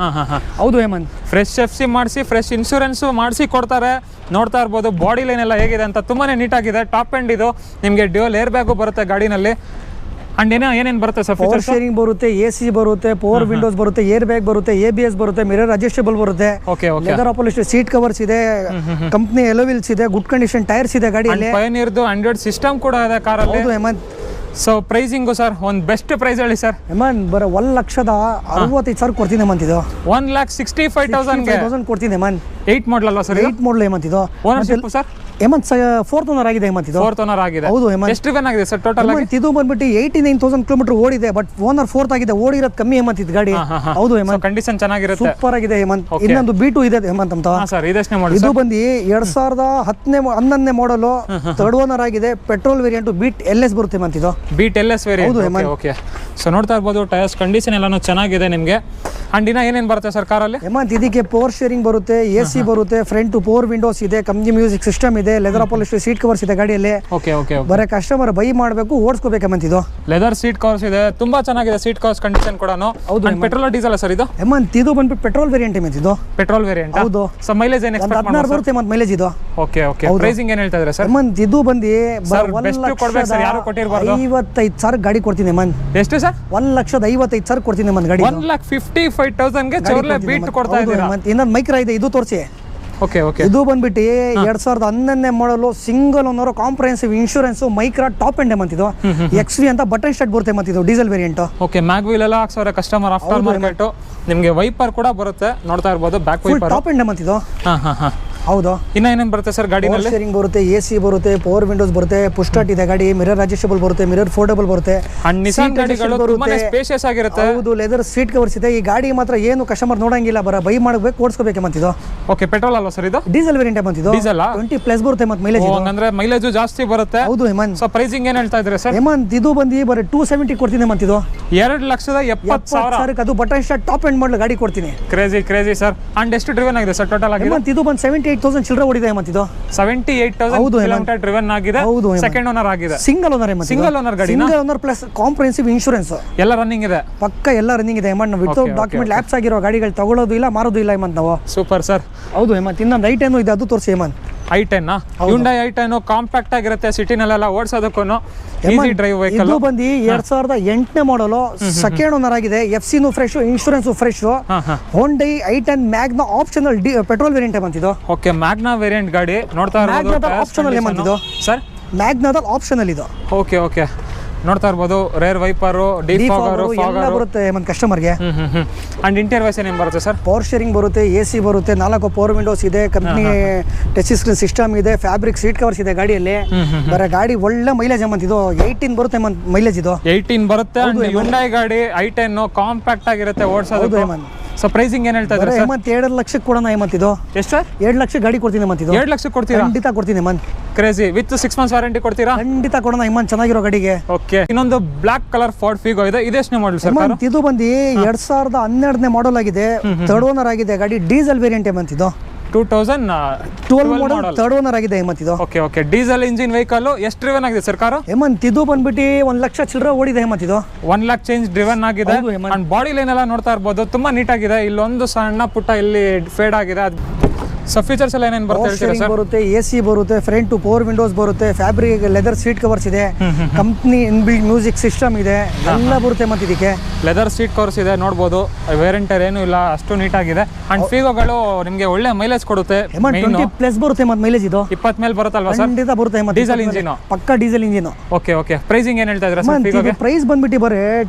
ಹೌದು ಹೇಮಂತ್ ಫ್ರೆಶ್ FC ಮಾಡಿಸಿ ಫ್ರೆಶ್ ಇನ್ಶೂರೆನ್ಸ್ ಮಾಡಿಸಿ ಕೊಡ್ತಾರೆ ನೋಡ್ತಾ ಇರ್ಬೋದು ಬಾಡಿ ಲೈನ್ ಎಲ್ಲ ಹೇಗಿದೆ ಅಂತ ತುಂಬಾನೇ ನೀಟಾಗಿದೆ ಟಾಪ್ ಎಂಡ್ ಇದು ನಿಮಗೆ ಡ್ಯೂಯಲ್ ಏರ್ ಬ್ಯಾಗು ಬರುತ್ತೆ ಗಾಡಿನಲ್ಲಿ ಅಂಡ್ ಏನೇನು ಬರುತ್ತೆ ಸರ್ ಪವರ್ ಫೀಚರ್ಸ್? ಶೇರಿಂಗ್ ಬರುತ್ತೆ, AC ಬರುತ್ತೆ, ಪವರ್ ವಿಂಡೋಸ್ ಬರುತ್ತೆ, ಏರ್ ಬ್ಯಾಗ್ ಬರುತ್ತೆ, ABS ಬರುತ್ತೆ, ಮಿರರ್ ಅಡ್ಜಸ್ಟಬಲ್ ಬರುತ್ತೆ, okay okay. Leather upholstered seat covers ಇದೆ, ಕಂಪ್ನಿ ಎಲೋವಿಲ್ಸ್ ಇದೆ, ಗುಡ್ ಕಂಡೀಷನ್ ಟೈರ್ಸ್ ಇದೆ ಗಾಡಿಯಲ್ಲಿ. ಪಯನೀರ್ದು ಆಂಡ್ರಾಯ್ಡ್ ಸಿಸ್ಟಮ್ ಕೂಡ ಇದೆ ಕಾರಲ್ಲಿ. ಹೌದು ಹೇಮಂತ್. ಸೊ ಪ್ರೈಸಿಂಗು ಸರ್ ಒಂದು ಬೆಸ್ಟ್ ಪ್ರೈಸ್ ಹೇಳಿ ಸರ್. ಹೇಮಂತ್ ಬರೋ 1,65,000 ಕೊಡ್ತೀನಿ ಹೇಮಂತ್ ಇದು. 1,65,000 ಕೊಡ್ತೀನಿ ಹೇಮಂತ್. 8 ಮಾಡಲ್ ಅಲ್ವಾ ಸರ್? 8 ಮಾಡಲ್ ಹೇಮಂತ್ ಇದು. Ownership sir Hemant 4th owner ಆಗಿದೆ ಹೇಮಂತ್ ಇದು. 4th ಓನರ್ ಆಗಿದೆ. ಹೌದು ಹೇಮಂತ್. ಎಷ್ಟು ರಿವನ್ ಆಗಿದೆ ಸರ್ ಟೋಟಲ್ ಆಗಿ? ಹೇಮಂತ್ ಇದು ಬಂದ್ಬಿಟ್ಟು 89,000 ಕಿಲೋಮೀಟರ್ ಓಡಿದೆ, ಬಟ್ ಓನರ್ 4th ಆಗಿದೆ. ಓಡಿರೋದು ಕಮ್ಮಿ ಹೇಮಂತ್ ಇದು ಗಾಡಿ. ಹೌದು ಹೇಮಂತ್. ಕಂಡೀಷನ್ ಚೆನ್ನಾಗಿರುತ್ತೆ. ಸೂಪರ್ ಆಗಿದೆ ಹೇಮಂತ್. ಇನ್ನೊಂದು B2 ಇದೆ ಹೇಮಂತ್ ಅಂತ. ಸರ್ ಇದಷ್ಟೇ ಮಾಡಿ. ಇದು ಬಂದು 2011ನೇ ಮಾಡಲು 3rd ಓನರ್ ಆಗಿದೆ. ಪೆಟ್ರೋಲ್ ವೇರಿಯಂಟ್ ಬೀಟ್ LS ಬರುತ್ತೆ ಹೇಮಂತ್ ಇದು. Beat LS variant. Okay. So ನೋಡ್ತಾ ಇರ್ಬೋದು ಟೈರ್ಸ್ ಕಂಡೀಷನ್ ಎಲ್ಲಾನು ಚೆನ್ನಾಗಿದೆ ನಿಮಗೆ. ಅಂಡ್ ಇನ್ನ ಏನೇನು ಬರುತ್ತೆ ಸರ್ ಕಾರಲ್ಲಿ? ಹೇಮಂತ್ ಇದಕ್ಕೆ ಪವರ್ ಶೇರಿಂಗ್ ಬರುತ್ತೆ, AC ಬರುತ್ತೆ, ಫ್ರಂಟ್ ಟು ಪವರ್ ವಿಂಡೋಸ್ ಇದೆ, ಕಂಪ್ನಿ ಮ್ಯೂಸಿಕ್ ಸಿಸ್ಟಮ್ ಇದೆ, ಲೆದರ್ ಅಪಾಲಿಶ್ಡ್ ಸೀಟ್ ಕವರ್ಸ್ ಇದೆ ಗಾಡಿಯಲ್ಲಿ. Okay okay. ಬರೀ ಕಸ್ಟಮರ್ ಬೈ ಮಾಡಬೇಕು, ಓಡಿಸ್ಕೋಬೇಕು ಹೇಮಂತ್ ಇದು. ಲೆದರ್ ಸೀಟ್ ಕವರ್ಸ್ ಇದೆ, ತುಂಬಾ ಚೆನ್ನಾಗಿದೆ ಸೀಟ್ ಕವರ್ಸ್ ಕಂಡೀಷನ್ ಕೂಡ. ಹೌದು. ಪೆಟ್ರೋಲ್ ಡೀಸೆಲ್ ಸರ್ ಇದು? ಹೇಮಂತ್ ಇದು ಬಂದ್ಬಿಟ್ಟು ಪೆಟ್ರೋಲ್ ವೇರಿಯಂಟ್ ಹೇಮಂತ್ ಇದು. Petrol variant. ಹೌದು. ಸೊ ಮೈಲೇಜ್ ಏನು ಎಕ್ಸ್ಪೆಕ್ಟ್ 16 ಬರುತ್ತೆ ಹೇಮಂತ್ ಮೈಲೇಜ್ ಇದು. Okay okay. ಪ್ರೈಸಿಂಗ್ ಏನು ಹೇಳ್ತಾ ಇದ್ದಾರೆ ಸರ್? ಹೇಮಂತ್ ಇದು ಬಂದು ಸರ್ ಬೆಸ್ಟ್ ಕೊಡ್ಬೇಕು ಸರ್, ಯಾರು ಕೊಟ್ಟಿರಬಾರ್ದು. 55,000 ಗಾಡಿ ಕೊಡ್ತೀನಿ ಹೇಮಂತ್. ಎಷ್ಟು ಸರ್? 1,55,000 ಕೊಡ್ತೀನಿ ಹೇಮಂತ್ ಗಾಡಿ. 1,55,000 ಗೆ ಚೋರ್ಲೆ ಬೀಟ್ ಕೊಡ್ತಾ ಇದ್ದೀರಾ? ಇನ್ನೊಂದು ಮೈಕ್ರಾ ಇದೆ, ಇದು ತೋರಿಸಿ. Okay okay. ಇದು ಬಂದ್ಬಿಟ್ಟು 2011ನೇ ಮಾಡಲು single owner, comprehensive insurance, Micra top end Hemanth ಇದು. XV ಅಂತ ಬಟನ್ ಸ್ಟಾರ್ಟ್ ಬರುತ್ತೆ ಹೇಮಂತ್ ಇದು, diesel variant. Okay. Mag wheel ಎಲ್ಲ ಹಾಕ್ಸೋರೆ ಕಸ್ಟಮರ್ ಆಫ್ಟರ್ ಮಾರ್ಕೆಟ್. ನಿಮಗೆ ವೈಪರ್ ಕೂಡ ಬರುತ್ತೆ, ನೋಡ್ತಾ ಇರ್ಬೋದು back wiper. Top end Hemanth ಇದು. ಹಾ. ಹೌದು. ಇನ್ನ ಏನೇನು ಬರುತ್ತೆ ಸರ್ ಗಾಡಿನಲ್ಲಿ? ಶೇರಿಂಗ್ ಬರುತ್ತೆ, AC ಬರುತ್ತೆ, ಪವರ್ ವಿಂಡೋಸ್ ಬರುತ್ತೆ, ಪುಷ್ ಸ್ಟಾರ್ಟ್ ಇದೆ ಗಾಡಿ, ಮಿರರ್ ಅಡ್ಜಸ್ಟಬಲ್ ಬರುತ್ತೆ, ಮಿರರ್ ಫೋಲ್ಡಬಲ್ ಬರುತ್ತೆ. ಅಂಡ್ ನಿಸಾನ್ ಗಾಡಿಗಳು ತುಂಬಾನೇ ಸ್ಪೇಷಿಯಸ್ ಆಗಿರುತ್ತೆ. ಹೌದು. ಲೆದರ್ ಸೀಟ್ ಕವರ್ಸ್ ಇದೆ. ಈ ಗಾಡಿ ಮಾತ್ರ ಏನು ಕಸ್ಟಮರ್ ನೋಡಂಗಿಲ್ಲ, ಬೈ ಮಾಡಬೇಕು, ಓಡಿಸ್ಕೋಬೇಕು ಹೇಮಂತ್ ಇದು. ಓಕೆ. ಪೆಟ್ರೋಲ್ ಅಲ್ವಾ ಸರ್ ಇದು? ಡೀಸೆಲ್ ವೇರಿಯಂಟ್ ಹೇಮಂತ್ ಇದು. ಡೀಸೆಲ್ 20+ ಬರುತ್ತೆ ಹೇಮಂತ್ ಮೈಲೇಜ್. ಅಂದ್ರೆ ಮೈಲೇಜ್ ಜಾಸ್ತಿ ಬರುತ್ತೆ. ಹೌದು ಹೇಮಂತ್. ಸೊ ಪ್ರೈಸಿಂಗ್ ಏನು ಹೇಳ್ತಾ ಇದ್ರೆ ಸರ್? ಹೇಮಂತ್ ಇದು ಬಂದು ಬರೀ 270 ಕೊಡ್ತೀನಿ ಹೇಮಂತ್ ಇದು. 2,70,000 ಅದು ಬಟನ್ ಸ್ಟಾರ್ಟ್ ಟಾಪ್ ಎಂಡ್ ಮಾಡಲ್ ಗಾಡಿ ಕೊಡ್ತೀನಿ. Crazy sir. ಅಂಡ್ ಎಷ್ಟು ಡ್ರಿವನ್ ಆಗಿದೆ ಸರ್ ಟೋಟಲ್ ಆಗಿ? ಹೇಮಂತ್ ಇದು ಬಂದು 78,000 ಚಿಲ್ಲರೆ ಓಡಿದೆ ಹೇಮಂತ್ ಇದು. 78,000 ಕಿಲೋಮೀಟರ್ ಡ್ರಿವನ್ ಆಗಿದೆ. ಸೆಕೆಂಡ್ ಓನರ್ ಆಗಿದೆ. Single owner Hemanth. Single owner ಗಾಡಿ. Single owner plus comprehensive insurance ಎಲ್ಲ ರನ್ನಿಂಗ್ ಇದೆ. ಪಕ್ಕ ಎಲ್ಲ ರನ್ನಿಂಗ್ ಇದೆ ಹೇಮಂತ್. ವಿತೌಟ್ ಡಾಕ್ಯುಮೆಂಟ್ ಲ್ಯಾಪ್ಸ್ ಆಗಿರೋ ಗಾಡಿಗಳು ತಗೊಳ್ಳೋದು ಇಲ್ಲ, ಮಾರೋದು ಇಲ್ಲ ಹೇಮಂತ್ ನಾವು. Super sir. ಹೌದು ಹೇಮಂತ್. ಇನ್ನೊಂದು i10 ಇದೆ, ಅದು ತೋರಿಸಿ Hemant. i10 Hyundai i10 compact ಆಗಿರುತ್ತೆ, ಸಿಟಿನಲ್ಲೆಲ್ಲ ಓಡಿಸೋದಕ್ಕೂ ಈಸಿ ಡ್ರೈವ್ ವೆಹಿಕಲ್. ಇದು ಬಂದು 2008ನೇ ಮಾಡಲು, ಸೆಕೆಂಡ್ ಓನರ್ ಆಗಿದೆ, FC fresh, insurance fresh. Hyundai i10 Magna optional petrol variant Hemanth ಇದು. ಓಕೆ. ಮ್ಯಾಗ್ನಾ ವೇರಿಯಂಟ್ ಗಾಡಿ ನೋಡ್ತಾ ಇರಬಹುದು. ಆಪ್ಷನಲ್ ಹೇಮಂತ್ ಇದು ಸರ್. ಮ್ಯಾಗ್ನಾದಲ್ಲಿ ಆಪ್ಷನಲ್ ಇದು. ಓಕೆ. ನೋಡ್ತಾ ಇರ್ಬೋದು ರೇರ್ ವೈಪರ್, ಡಿಫಾಗರ್ ಎಲ್ಲ ಬರುತ್ತೆ ಹೇಮಂತ್ ಕಸ್ಟಮರ್ಗೆ. ಅಂಡ್ ಇಂಟೀರಿಯರ್ ವೈಸ್ ಏನೇನು ಬರುತ್ತೆ ಸರ್? ಪವರ್ ಶೇರಿಂಗ್ ಬರುತ್ತೆ, AC ಬರುತ್ತೆ, 4 ಪವರ್ ವಿಂಡೋಸ್ ಇದೆ, ಕಂಪ್ನಿ ಟಚ್ ಸ್ಕ್ರೀನ್ ಸಿಸ್ಟಮ್ ಇದೆ, ಫ್ಯಾಬ್ರಿಕ್ ಸೀಟ್ ಕವರ್ಸ್ ಇದೆ ಗಾಡಿಯಲ್ಲಿ. ಬರೀ ಗಾಡಿ ಒಳ್ಳೆ ಮೈಲೇಜ್ ಹೇಮಂತ್ ಇದು. 18 ಬರುತ್ತೆ ಹೇಮಂತ್ ಮೈಲೇಜ್ ಇದು. 18 ಬರುತ್ತೆ. Hyundai ಗಾಡಿ i10 ಕಾಂಪ್ಯಾಕ್ಟ್ ಆಗಿರುತ್ತೆ ಓಡಿಸೋದು ಹೇಮಂತ್. ಸೊ ಪ್ರೈಸಿಂಗ್ ಏನು ಹೇಳ್ತಾ ಇದ್ದಾರೆ ಸರ್? ಹೇಮಂತ್ 2 ಲಕ್ಷಕ್ಕೆ ಕೊಡೋಣ ಹೇಮಂತ್ ಇದು. ಎಷ್ಟು ಸರ್? 2 ಲಕ್ಷ ಗಾಡಿ ಕೊಡ್ತೀನಿ ಹೇಮಂತ್ ಇದು. 2 ಲಕ್ಷಕ್ಕೆ ಕೊಡ್ತೀರಾ? ಖಂಡಿತ ಕೊಡ್ತೀನಿ Hemanth. Crazy with 6 months warranty ಕೊಡ್ತೀರಾ? ಖಂಡಿತ ಕೊಡೋಣ ಹೇಮಂತ್, ಚೆನ್ನಾಗಿರೋ ಗಾಡಿಗೆ. ಓಕೆ. ಇನ್ನೊಂದು ಬ್ಲಾಕ್ ಕಲರ್ ಫೋರ್ಡ್ ಫಿಗೋ ಇದೆ, ಇದೆಷ್ಟು ಮಾಡಲ್ ಸರ್? ಹೇಮಂತ್ ಇದು ಬಂದು 2012ನೇ ಮಾಡಲ್ ಆಗಿದೆ, 3rd ಓನರ್ ಆಗಿದೆ ಗಾಡಿ, ಡೀಸೆಲ್ ವೇರಿಯಂಟ್ ಹೇಮಂತ್ ಇದು. 2012 ಮಾಡಲ್ 3rd ಓನರ್ ಆಗಿದೆ ಹೇಮಂತ್ ಇದು. ಓಕೆ. ಡೀಸೆಲ್ ಇಂಜಿನ್ ವೆಹಿಕಲ್ ಎಷ್ಟು ಡ್ರಿವನ್ ಆಗಿದೆ ಸರ್ ಕಾರು? ಹೇಮಂತ್ ಇದು ಬಂದ್ಬಿಟ್ಟು 1 ಲಕ್ಷ ಚಿಲ್ಲರೆ ಓಡಿದೆ ಹೇಮಂತ್ ಇದು. 1 ಲ್ಯಾಕ್ ಚೇಂಜ್ ಡ್ರಿವನ್ ಆಗಿದೆ. ಅಂಡ್ ಬಾಡಿ ಲೈನ್ ಎಲ್ಲ ನೋಡ್ತಾ ಇರ್ಬೋದು, ತುಂಬಾ ನೀಟ್ ಆಗಿದೆ. ಇಲ್ಲೊಂದು ಸಣ್ಣ ಪುಟ್ಟ ಇಲ್ಲಿ ಫೇಡ್ ಆಗಿದೆ. ಸೊ ಫೀಚರ್ಸ್ ಎಲ್ಲ ಏನೇನು ಬರುತ್ತೆ ಹೇಳ್ತೀರಾ ಸರ್? ಬರುತ್ತೆ, AC ಬರುತ್ತೆ, ಫ್ರಂಟ್ ಟು ಪವರ್ ವಿಂಡೋಸ್ ಬರುತ್ತೆ, ಫ್ಯಾಬ್ರಿಕ್ ಲೆದರ್ ಸೀಟ್ ಕವರ್ಸ್ ಇದೆ, ಕಂಪ್ನಿ ಇನ್ಬಿಲ್ಟ್ ಮ್ಯೂಸಿಕ್ ಸಿಸ್ಟಮ್ ಇದೆ, ಎಲ್ಲ ಬರುತ್ತೆ ಮತ್ತೆ ಇದಕ್ಕೆ. ಲೆದರ್ ಸೀಟ್ ಕವರ್ಸ್ ಇದೆ ನೋಡ್ಬೋದು. ವೇರಿಯಂಟರ್ ಏನು ಇಲ್ಲ, ಅಷ್ಟು ನೀಟ್ ಆಗಿದೆ. ಅಂಡ್ ಫಿಗೋಗಳು ನಿಮಗೆ ಒಳ್ಳೆ ಮೈಲೇಜ್ ಕೊಡುತ್ತೆ. 20+ ಬರುತ್ತೆ ಮತ್ತೆ ಮೈಲೇಜ್ ಇದು. 20 ಮೇಲೆ ಬರುತ್ತಲ್ವಾ ಸರ್? ಖಂಡಿತ ಬರುತ್ತೆ ಮತ್ತೆ. ಡೀಸೆಲ್ ಇಂಜಿನ್, ಪಕ್ಕ ಡೀಸೆಲ್ ಇಂಜಿನ್. ಓಕೆ. ಪ್ರೈಸಿಂಗ್ ಏನು ಹೇಳ್ತಾ ಇದ್ದೀರಾ ಸರ್ ಫಿಗೋಗೆ? ಪ್ರೈಸ್ ಬಂದ್ಬಿಟ್ಟು ಬರೀ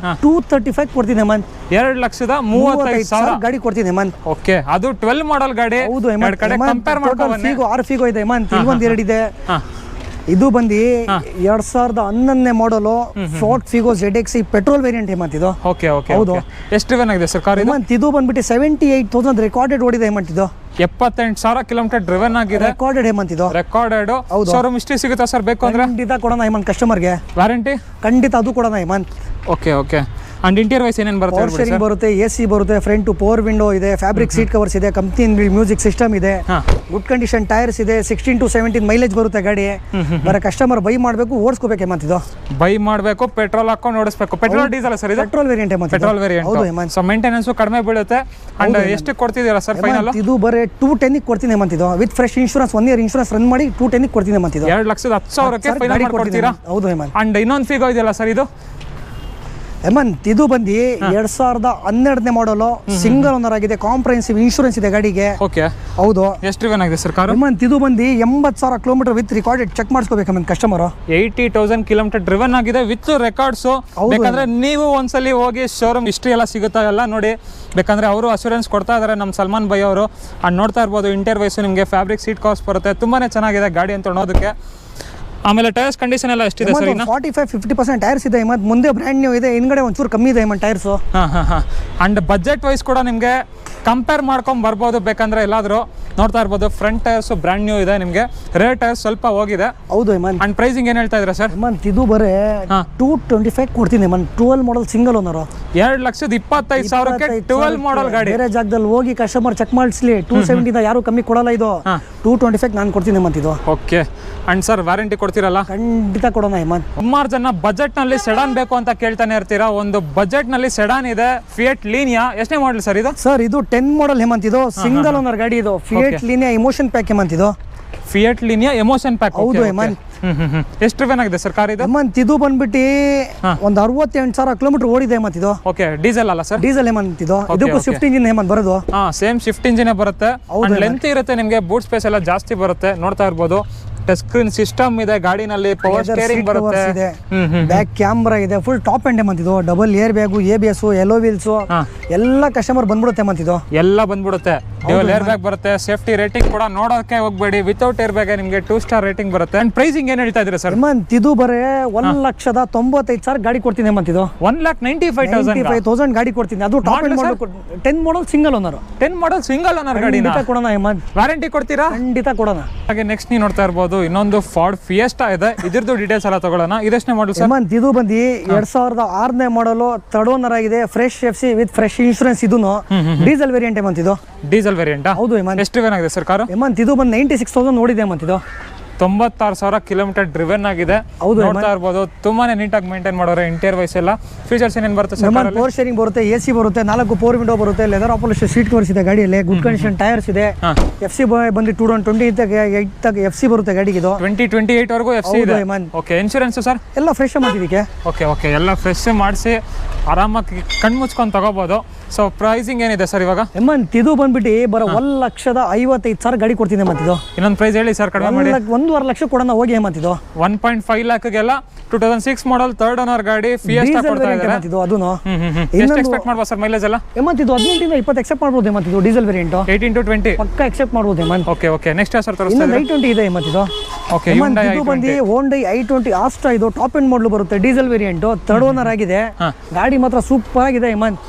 235 ಕೊಡ್ತೀನಿ ಹೇಮಂತ್. 2,35,000 ಗಾಡಿ ಕೊಡ್ತೀನಿ ಹೇಮಂತ್. ಓಕೆ. ಅದು 12 ಮಾಡಲ್ ಗಾಡಿ. ಹೌದು ಹೇಮಂತ್. ಕಂಪೇರ್ ಮಾಡ್ಕೊಂಡು 6 ಫಿಗೋ ಇದೆ ಹೇಮಂತ್, ಇಲ್ಲೊಂದು 2 ಇದೆ. ಇದು ಬಂದು 2011ನೇ ಮಾಡಲು, Ford Figo ZX petrol variant Hemanth ಇದು. ಓಕೆ. ಹೌದು. ಎಷ್ಟು ಡ್ರಿವನ್ ಆಗಿದೆ ಸರ್ ಕಾರ್ ಇದು? ಹೇಮಂತ್ ಇದು ಬಂದ್ಬಿಟ್ಟು 78,000 ರೆಕಾರ್ಡೆಡ್ ಓಡಿದೆ ಹೇಮಂತ್ ಇದು. 78,000 ಕಿಲೋಮೀಟರ್ ಡ್ರಿವನ್ ಆಗಿದೆ. ರೆಕಾರ್ಡೆಡ್ ಹೇಮಂತ್ ಇದು. ರೆಕಾರ್ಡೆಡ್. ಶೋರೂಮ್ ಹಿಸ್ಟ್ರಿ ಸಿಗುತ್ತಾ ಸರ್ ಬೇಕು ಅಂದ್ರೆ? ಖಂಡಿತ ಕೊಡೋಣ ಹೇಮಂತ್ ಕಸ್ಟಮರ್ಗೆ. ವಾರಂಟಿ ಖಂಡಿತ ಅದು ಕೊಡೋಣ Hemanth. Okay. And interior wise ಏನೇನು ಬರುತ್ತೆ? ಪವರ್ ಶೇರಿಂಗ್ ಬರುತ್ತೆ, AC ಬರುತ್ತೆ, ಫ್ರಂಟ್ ಟು ಪವರ್ ವಿಂಡೋ ಇದೆ, ಫ್ಯಾಬ್ರಿಕ್ ಸೀಟ್ ಕವರ್ಸ್ ಇದೆ, ಕಂಪ್ನಿ ಇನ್ಬಿಲ್ಟ್ ಮ್ಯೂಸಿಕ್ ಸಿಸ್ಟಮ್ ಇದೆ, ಗುಡ್ ಕಂಡೀಷನ್ ಟೈರ್ಸ್ ಇದೆ, 16 to 17 ಮೈಲೇಜ್ ಬರುತ್ತೆ ಗಾಡಿ. ಬರೀ ಕಸ್ಟಮರ್ ಬೈ ಮಾಡಬೇಕು, ಓಡಿಸ್ಕೋಬೇಕು ಹೇಮಂತ್ ಇದು. ಬೈ ಮಾಡಬೇಕು, ಪೆಟ್ರೋಲ್ ಹಾಕೊಂಡು ಓಡಿಸಬೇಕು. ಪೆಟ್ರೋಲ್ ಡೀಸೆಲ್ ಸರ್ ಇದು? Petrol variant Hemanth. Petrol variant. ಹೌದು ಹೇಮಂತ್. ಸೊ ಮೇಂಟೆನೆನ್ಸ್ ಕಡಿಮೆ ಬೀಳುತ್ತೆ. ಅಂಡ್ ಎಷ್ಟು ಕೊಡ್ತಿದ್ದೀರಾ ಸರ್ ಫೈನಲ್? ಇದು ಬರೀ 210 ಕೊಡ್ತೀನಿ ಹೇಮಂತ್ ಇದು. With fresh insurance 1 year insurance run ಮಾಡಿ 210 ಕೊಡ್ತೀನಿ ಹೇಮಂತ್ ಇದು. 2,10,000 ಫೈನಲ್ ಮಾಡ್ಕೊಡ್ತೀರಾ? ಹೌದು ಹೇಮಂತ್. ಅಂಡ್ ಇನ್ನೊಂದು ಫಿಗೋ ಇದೆಯಲ್ಲ ಸರ್ ಇದು? ಹೇಮಂತ್ ಇದು ಬಂದು 2012ನೇ ಮಾಡಲು ಸಿಂಗಲ್ ಓನರ್ ಆಗಿದೆ, ಕಾಂಪ್ರಹೆನ್ಸಿವ್ ಇನ್ಶೂರೆನ್ಸ್ ಇದೆ ಗಾಡಿಗೆ. ಓಕೆ, ಹೌದು. ಎಷ್ಟು ರಿವನ್ ಆಗಿದೆ ಸರ್ ಕಾರು? ಹೇಮಂತ್ ಇದು ಬಂದು 80,000 ಕಿಲೋಮೀಟರ್ ವಿತ್ ರಿಕಾರ್ಡೆಡ್ ಚೆಕ್ ಮಾಡಿಸ್ಕೋಬೇಕು ಹೇಮಂತ್ ಕಸ್ಟಮರ್. 80,000 ಕಿಲೋಮೀಟರ್ ಡ್ರಿವನ್ ಆಗಿದೆ ವಿತ್ ರೆಕಾರ್ಡ್ಸ್. ಬೇಕಂದ್ರೆ ನೀವು ಒಂದ್ಸಲಿ ಹೋಗಿ ಶೋರೂಮ್ ಹಿಸ್ಟ್ರಿ ಎಲ್ಲ ಸಿಗುತ್ತಾ ಎಲ್ಲ ನೋಡಿ, ಬೇಕಂದ್ರೆ ಅವರು ಅಶ್ಯೂರೆನ್ಸ್ ಕೊಡ್ತಾ ಇದ್ದಾರೆ ನಮ್ಮ ಸಲ್ಮಾನ್ ಭೈ ಅವರು. ಅಂಡ್ ನೋಡ್ತಾ ಇರ್ಬೋದು ಇಂಟೀರಿಯರ್ ವೈಸು ನಿಮಗೆ ಫ್ಯಾಬ್ರಿಕ್ ಸೀಟ್ ಕವರ್ಸ್ ಬರುತ್ತೆ, ತುಂಬಾನೇ ಚೆನ್ನಾಗಿದೆ ಗಾಡಿ ಅಂತ ನೋಡೋದಕ್ಕೆ. ಆಮೇಲೆ ಟೈರ್ಸ್ ಕಂಡೀಷನ್ ಎಲ್ಲ ಎಷ್ಟಿದೆ ಸರ್? 45-50% ಟೈರ್ಸ್ ಇದೆ ಹೇಮಂತ್, ಮುಂದೆ ಬ್ರ್ಯಾಂಡ್ ನ್ಯೂ ಇದೆ, ಹಿಂದ್ಗಡೆ ಒಂಚೂರು ಕಮ್ಮಿ ಇದೆ Hemanth tyres. And budget wise ಕೂಡ ನಿಮಗೆ ಕಂಪೇರ್ ಮಾಡ್ಕೊಂಡು ಬರ್ಬೋದು. ಬೇಕಂದ್ರೆ ಎಲ್ಲಾದರೂ ನೋಡ್ತಾ ಇರ್ಬೋದು ಫ್ರಂಟ್ ಟೈರ್ಸ್ ಬ್ರ್ಯಾಂಡ್ ನ್ಯೂ ಇದೆ, ನಿಮಗೆ ರೇರ್ ಟೈರ್ಸ್ ಸ್ವಲ್ಪ ಹೋಗಿದೆ. ಹೌದು ಹೇಮಂತ್. ಅಂಡ್ ಪ್ರೈಸಿಂಗ್ ಏನು ಹೇಳ್ತಾ ಇದ್ದೀರಾ ಸರ್? ಹೇಮಂತ್ ಇದು ಬರೇ 225 ಕೊಡ್ತೀನಿ ಹೇಮಂತ್, 12 ಮಾಡಲ್ ಸಿಂಗಲ್ ಓನರ್. 2,25,000ಕ್ಕೆ 12 ಮಾಡಲ್ ಗಾಡಿ. ಬೇರೆ ಜಾಗದಲ್ಲಿ ಹೋಗಿ ಕಸ್ಟಮರ್ ಚೆಕ್ ಮಾಡಿಸ್ಲಿ, 270 ಯಾರು ಕಮ್ಮಿ ಕೊಡಲ್ಲ, ಇದು 225 ನಾನು ಕೊಡ್ತೀನಿ ಹೇಮಂತ್ ಇದು. ಓಕೆ. ಅಂಡ್ ಸರ್ ವ್ಯಾರಂಟಿ ಕೊಡ್ತೀರಲ್ಲ? ಖಂಡಿತ ಕೊಡೋಣ ಹೇಮಂತ್. ಸುಮಾರು ಜನ ಬಜೆಟ್ ನಲ್ಲಿ ಸೆಡಾನ್ ಬೇಕು ಅಂತ ಕೇಳ್ತಾನೆ ಇರ್ತೀರಾ. ಒಂದು ಬಜೆಟ್ ನಲ್ಲಿ ಸೆಡಾನ್ ಇದೆ, ಫಿಯಟ್ ಲೀನಿಯಾ. ಎಷ್ಟನೇ ಮಾಡಲ್ ಸರ್ ಇದು? ಸರ್ ಇದು 10 ಮಾಡಲ್ ಹೇಮಂತ್, ಇದು ಸಿಂಗಲ್ ಓನರ್ ಗಾಡಿ, ಇದು Fiat Linea emotion pack Hemanth ಇದು. Fiat Linea emotion pack. ಹೌದು ಹೇಮಂತ್. ಎಷ್ಟು ರಿವನ್ ಆಗಿದೆ ಸರ್ ಕಾರ್ ಇದು? ಹೇಮಂತ್ ಇದು ಬಂದ್ಬಿಟ್ಟು ಒಂದು 68,000 ಕಿಲೋಮೀಟರ್ ಓಡಿದೆ ಹೇಮಂತ್ ಇದು. ಓಕೆ, ಡೀಸೆಲ್ ಅಲ್ಲ ಸರ್? ಡೀಸೆಲ್ ಹೇಮಂತ್ ಇದು. ಇದಕ್ಕೂ ಸ್ವಿಫ್ಟ್ ಇಂಜಿನ್ ಹೇಮಂತ್ ಬರೋದು. ಸೇಮ್ ಸ್ವಿಫ್ಟ್ ಇಂಜಿನ್ ಬರುತ್ತೆ. ಲೆಂತ್ ಇರುತ್ತೆ ನಿಮಗೆ, ಬೂಟ್ ಸ್ಪೇಸ್ ಎಲ್ಲ ಜಾಸ್ತಿ ಬರುತ್ತೆ. ನೋಡ್ತಾ ಇರ್ಬೋದು ಟಚ್ ಸ್ಕ್ರೀನ್ ಸಿಸ್ಟಮ್ ಇದೆ ಗಾಡಿನಲ್ಲಿ, ಪವರ್ ಸ್ಟೇರಿಂಗ್ ಬರುತ್ತೆ, ಬ್ಯಾಕ್ ಕ್ಯಾಮ್ರಾ ಇದೆ, ಫುಲ್ ಟಾಪ್ ಎಂಡ್ ಹೇಮಂತ್ ಇದು. Double air bag, ABS, alloy wheels ಎಲ್ಲ ಕಸ್ಟಮರ್ ಬಂದ್ಬಿಡುತ್ತೆ ಹೇಮಂತ್ ಇದು. ಎಲ್ಲ ಬಂದ್ಬಿಡುತ್ತೆ. ಡ್ಯುಯಲ್ ಏರ್ ಬ್ಯಾಗ್ ಬರುತ್ತೆ. ಸೇಫ್ಟಿ ರೇಟಿಂಗ್ ಕೂಡ ನೋಡೋಕೆ ಹೋಗಬೇಡಿ, ವಿತೌಟ್ ಏರ್ ಬ್ಯಾಗ್ ನಿಮಗೆ 2 ಸ್ಟಾರ್ ರೇಟಿಂಗ್ ಬರುತ್ತೆ. ಅಂಡ್ ಪ್ರೈಸಿಂಗ್ ಏನು ಹೇಳ್ತಾ ಇದ್ದೀರಾ ಸರ್? ಹೇಮಂತ್ ಇದು ಬರೇ 1,95,000 ಗಾಡಿ ಕೊಡ್ತೀನಿ ಹೇಮಂತ್ ಇದು. 1,95,000 ಗಾಡಿ ಕೊಡ್ತೀನಿ, ಅದು ಟಾಪ್ ಎಂಡ್ ಮಾಡಲ್. 10 ಮಾಡಲ್ ಸಿಂಗಲ್ ಓನರ್. 10 ಮಾಡಲ್ ಸಿಂಗಲ್ ಓನರ್ ಗಾಡಿ ಕೊಡೋಣ ಹೇಮಂತ್. ವಾರಂಟಿ ಕೊಡ್ತೀರಾ? ಖಂಡಿತ ಕೊಡೋಣ. ಹಾಗೆ ನೆಕ್ಸ್ಟ್ ನೀವು ನೋಡ್ತಾ ಇರ್ಬೋದು ಇನ್ನೊಂದು ಫಾರ್ಡ್ ಫಿಯೆಸ್ಟಾ ಇದೆ, ಇದ್ರದ್ದು ಡೀಟೇಲ್ಸ್ ಎಲ್ಲ ತಗೊಳ್ಳೋಣ. ಇದೆಷ್ಟನೇ ಮಾಡಲ್ ಸರ್? ಹೇಮಂತ್ ಇದು ಬಂದು 2006ನೇ ಮಾಡಲು, ಥರ್ಡ್ ಓನರ್ ಆಗಿದೆ, fresh FC with fresh insurance. ಇದೂನು ಡೀಸೆಲ್ ವೇರಿಯಂಟ್ ಹೇಮಂತ್ ಇದು. Diesel variant? ಹೌದು ಹೇಮಂತ್. ಎಷ್ಟು ರಿವನ್ ಆಗಿದೆ ಸರ್ ಕಾರು? ಹೇಮಂತ್ ಇದು ಬಂದು 96,000 ನೋಡಿದೆ ಹೇಮಂತ್ ಇದು. 96,000 ಕಿಲೋಮೀಟರ್ ಡ್ರಿವನ್ ಆಗಿದೆ. ಹೌದು, ನೋಡ್ತಾ ಇರ್ಬೋದು ತುಂಬಾನೇ ನೀಟಾಗಿ ಮೇಂಟೈನ್ ಮಾಡೋರೆ. ಇಂಟೀರಿಯರ್ ವೈಸ್ ಎಲ್ಲ ಫೀಚರ್ಸ್ ಏನೇನು ಬರುತ್ತೆ ಸರ್? ಪವರ್ ಶೇರಿಂಗ್ ಬರುತ್ತೆ, AC ಬರುತ್ತೆ, 4 ಪವರ್ ವಿಂಡೋ ಬರುತ್ತೆ, ಲೆದರ್ ಅಪಾಲಿಶ್ ಸೀಟ್ ಕವರ್ಸ್ ಇದೆ ಗಾಡಿಯಲ್ಲಿ, ಗುಡ್ ಕಂಡೀಷನ್ ಟೈರ್ಸ್ ಇದೆ. FC ಬಂದು 2028 FC ಬರುತ್ತೆ ಗಾಡಿಗೆ ಇದು. 2028 ವರೆಗೂ FC ಇದೆ. ಓಕೆ. Insurance sir? ಎಲ್ಲ ಫ್ರೆಶ್ ಮಾಡಿದಕ್ಕೆ. ಓಕೆ, ಎಲ್ಲ ಫ್ರೆಶ್ ಮಾಡಿಸಿ ಆರಾಮಾಗಿ ಕಣ್ಣು ಮುಚ್ಕೊಂಡು ತಗೋಬಹುದು. ಸೊ ಪ್ರೈಸಿಂಗ್ ಏನಿದೆ ಸರ್ ಇವಾಗ? ಹೇಮಂತ್ ಇದು ಬಂದ್ಬಿಟ್ಟು ಬರೋ 1,55,000 ಗಾಡಿ ಕೊಡ್ತೀನಿ ಹೇಮಂತ್ ಇದು. ಇನ್ನೊಂದು ಪ್ರೈಸ್ ಹೇಳಿ ಸರ್, ಕಡಿಮೆ ಮಾಡಿ. 1.5 ಲಕ್ಷ ಕೊಡೋಣ ಹೋಗಿ ಹೇಮಂತ್ ಇದು. 1.5 ಲಾಕ್ಗೆಲ್ಲ 2006 ಮಾಡಲ್ ಥರ್ಡ್ ಓನರ್ ಗಾಡಿ ಫಿಯೆಸ್ಟಾ ಕೊಡ್ತಾ ಇದ್ದಾರೆ ಇದು. ಅದೂನು ಎಷ್ಟು ಎಕ್ಸ್ಪೆಕ್ಟ್ ಮಾಡ್ಬೋದು ಸರ್ ಮೈಲೇಜ್ ಎಲ್ಲ? ಹೇಮಂತ್ ಇದು 18 ಇಂದ 20 ಎಕ್ಸೆಪ್ಟ್ ಮಾಡ್ಬೋದು ಹೇಮಂತ್ ಇದು. ಡೀಸೆಲ್ ವೇರಿಯಂಟ್ 18 to 20 ಪಕ್ಕ ಎಕ್ಸೆಪ್ಟ್ ಮಾಡ್ಬೋದು ಹೇಮಂತ್. ಓಕೆ. ನೆಕ್ಸ್ಟ್ ಸರ್ ತೋರಿಸ್ತಾ ಇದ್ದಾರೆ. i20 ಇದೆ ಹೇಮಂತ್ ಇದು. ಓಕೆ. ಇದು ಬಂದು Hyundai i20 ಆಸ್ಟ್ರಾ, ಇದು ಟಾಪ್ ಎಂಡ್ ಮಾಡಲ್ ಬರುತ್ತೆ, ಡೀಸೆಲ್ ವೇರಿಯಂಟ್, ಥರ್ಡ್ ಓನರ್ ಆಗಿದೆ. ಗಾಡಿ ಮಾತ್ರ ಸೂಪರ್ ಆಗಿದೆ ಹೇಮಂತ್.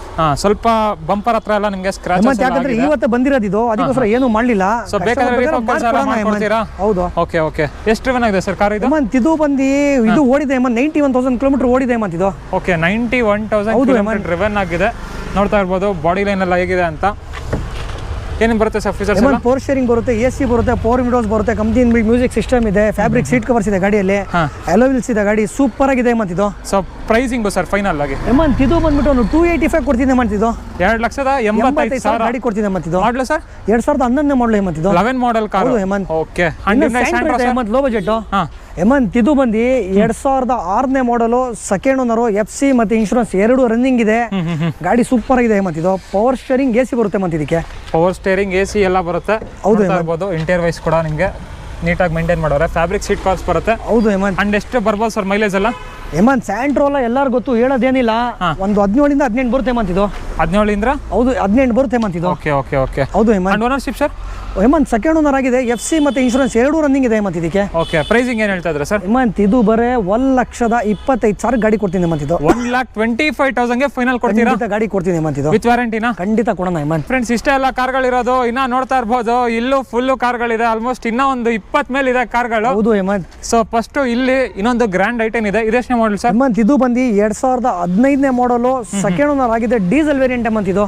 ಸ್ವಲ್ಪ ಬಂಪರ್ ಹತ್ರ ಎಲ್ಲ ನಿಮಗೆ ಸ್ಕ್ರಾಚ್ ಹೇಮಂತ್, ಯಾಕಂದ್ರೆ ಇವತ್ತು ಬಂದಿರೋದು ಇದು, ಅದಕ್ಕೋಸ್ಕರ ಏನು ಮಾಡಲಿಲ್ಲ. ಸೊ ಬೇಕಾದ್ರೆ ರೀಫಂಡ್ ಎಲ್ಲ ಮಾಡ್ಕೊಡ್ತೀರಾ? ಹೌದು. ಓಕೆ. ಎಷ್ಟು ರಿವನ್ ಆಗಿದೆ ಸರ್ ಕಾರ್ ಇದು? ಹೇಮಂತ್ ಇದು ಬಂದು ಇದು ಓಡಿದೆ ಹೇಮಂತ್, 91,000 ಕಿಲೋಮೀಟರ್ ಓಡಿದೆ ಹೇಮಂತ್ ಇದು. ಓಕೆ. 91,000 ಕಿಲೋಮೀಟರ್ ರಿವನ್ ಆಗಿದೆ. ನೋಡ್ತಾ ಇರ್ಬೋದು ಬಾಡಿ ಲೈನ್ ಎಲ್ಲ ಹೇಗಿದೆ ಅಂತ. ಏನೇನು ಬರುತ್ತೆ ಸರ್ ಫೀಚರ್ಸ್? ಪವರ್ ಶೇರಿಂಗ್ ಬರುತ್ತೆ, AC ಬರುತ್ತೆ, ಪವರ್ ವಿಂಡೋಸ್ ಬರುತ್ತೆ, ಕಂಪ್ನಿ ಮ್ಯೂಸಿಕ್ ಸಿಸ್ಟಮ್ ಇದೆ, ಫ್ಯಾಬ್ರಿಕ್ ಸೀಟ್ ಕವರ್ಸ್ ಇದೆ ಗಾಡಿಯಲ್ಲಿ, ಅಲೋ ವೀಲ್ಸ್ ಇದೆ, ಗಾಡಿ ಸೂಪರ್ ಆಗಿದೆ ಹೇಮಂತ್ ಇದು. ಸೊ ಪ್ರೈಸಿಂಗ್ ಸರ್ ಫೈನಲ್ ಆಗಿ? ಹೇಮಂತ್ ಇದು ಬಂದ್ಬಿಟ್ಟು ಒಂದು 285 ಕೊಡ್ತೀನಿ ಹೇಮಂತ್ ಇದು. 2,85,000 ಗಾಡಿ ಕೊಡ್ತೀನಿ ಹೇಮಂತ್ ಇದು. ಮಾಡಲು ಸರ್? 2011ನೇ ಮಾಡಲ್ ಹೇಮಂತ್ ಇದು. 11 model car Hemanth. Okay. Hemanth low budget. Hemanth ಇದು ಬಂದು 2006ನೇ ಮಾಡಲು, ಸೆಕೆಂಡ್ ಓನರು, FC ಮತ್ತೆ ಇನ್ಶೂರೆನ್ಸ್ 2 ರನ್ನಿಂಗ್ ಇದೆ. ಗಾಡಿ ಸೂಪರ್ ಆಗಿದೆ ಹೇಮಂತ್ ಇದು. ಪವರ್ ಸ್ಟೇರಿಂಗ್ AC ಬರುತ್ತೆ ಹೇಮಂತ್ ಇದಕ್ಕೆ. ಪವರ್ ಸ್ಟೇರಿಂಗ್ AC ಎಲ್ಲ ಬರುತ್ತೆ. ಹೌದು ಇರ್ಬೋದು. ಇಂಟೀರಿಯರ್ ವೈಸ್ ಕೂಡ ನಿಮಗೆ ನೀಟಾಗಿ ಮೇಂಟೈನ್ ಮಾಡೋರೆ. ಫ್ಯಾಬ್ರಿಕ್ ಸೀಟ್ ಕವರ್ಸ್ ಬರುತ್ತೆ. ಹೌದು ಹೇಮಂತ್. ಅಂಡ್ ಎಷ್ಟು ಬರ್ಬೋದು ಸರ್ ಮೈಲೇಜ್ ಎಲ್ಲ? ಹೇಮಂತ್ ಸ್ಯಾಂಟ್ರೋಲ ಎಲ್ಲರೂ ಗೊತ್ತು, ಹೇಳೋದೇನಿಲ್ಲ, ಒಂದು 17 ಇಂದ 18 ಬರುತ್ತೆ ಹೇಮಂತ್ ಇದು. 17 ಇಂದ? ಹೌದು 18 ಬರುತ್ತೆ ಹೇಮಂತ್ ಇದು. ಓಕೆ. ಹೌದು Hemanth. And ownership sir? Hemanth second owner ಆಗಿದೆ, FC ಮತ್ತೆ ಇನ್ಶೂರೆನ್ಸ್ 2 ರನ್ನಿಂಗ್ ಇದೆ ಹೇಮಂತ್ ಇದಕ್ಕೆ. ಓಕೆ. ಪ್ರೈಸಿಂಗ್ ಏನು ಹೇಳ್ತಾ ಇದ್ದಾರೆ ಸರ್? ಹೇಮಂತ್ ಇದು ಬರೇ 1,25,000 ಗಾಡಿ ಕೊಡ್ತೀನಿ ಹೇಮಂತ್ ಇದು. 1,25,000ಗೆ ಫೈನಲ್ ಕೊಡ್ತೀರಾ? ಗಾಡಿ ಕೊಡ್ತೀನಿ ಹೇಮಂತ್ ಇದು. ವಿತ್ ವ್ಯಾರಂಟಿನಾ? ಖಂಡಿತ ಕೊಡೋಣ ಹೇಮಂತ್. ಫ್ರೆಂಡ್ಸ್, ಇಷ್ಟೇ ಎಲ್ಲ ಕಾರ್ಗಳಿರೋದು. ಇನ್ನ ನೋಡ್ತಾ ಇರ್ಬೋದು ಇಲ್ಲೂ ಫುಲ್ಲು ಕಾರ್ಗಳಿದೆ. ಆಲ್ಮೋಸ್ಟ್ ಇನ್ನೂ ಒಂದು 20 ಮೇಲೆ ಇದೆ ಕಾರ್ಗಳು. ಹೌದು ಹೇಮಂತ್. ಸೊ ಫಸ್ಟ್ ಇಲ್ಲಿ ಇನ್ನೊಂದು ಗ್ರ್ಯಾಂಡ್ ಐಟನ್ ಇದೆ. ಇದೆಷ್ಟನೇ ಮಾಡಲ್ ಸರ್? ಹೇಮಂತ್ ಇದು ಬಂದು 2015ನೇ ಮಾಡಲು, ಸೆಕೆಂಡ್ ಓನರ್ ಆಗಿದೆ, ಡೀಸೆಲ್ ವೇರಿಯಂಟ್ ಹೇಮಂತ್ ಇದು.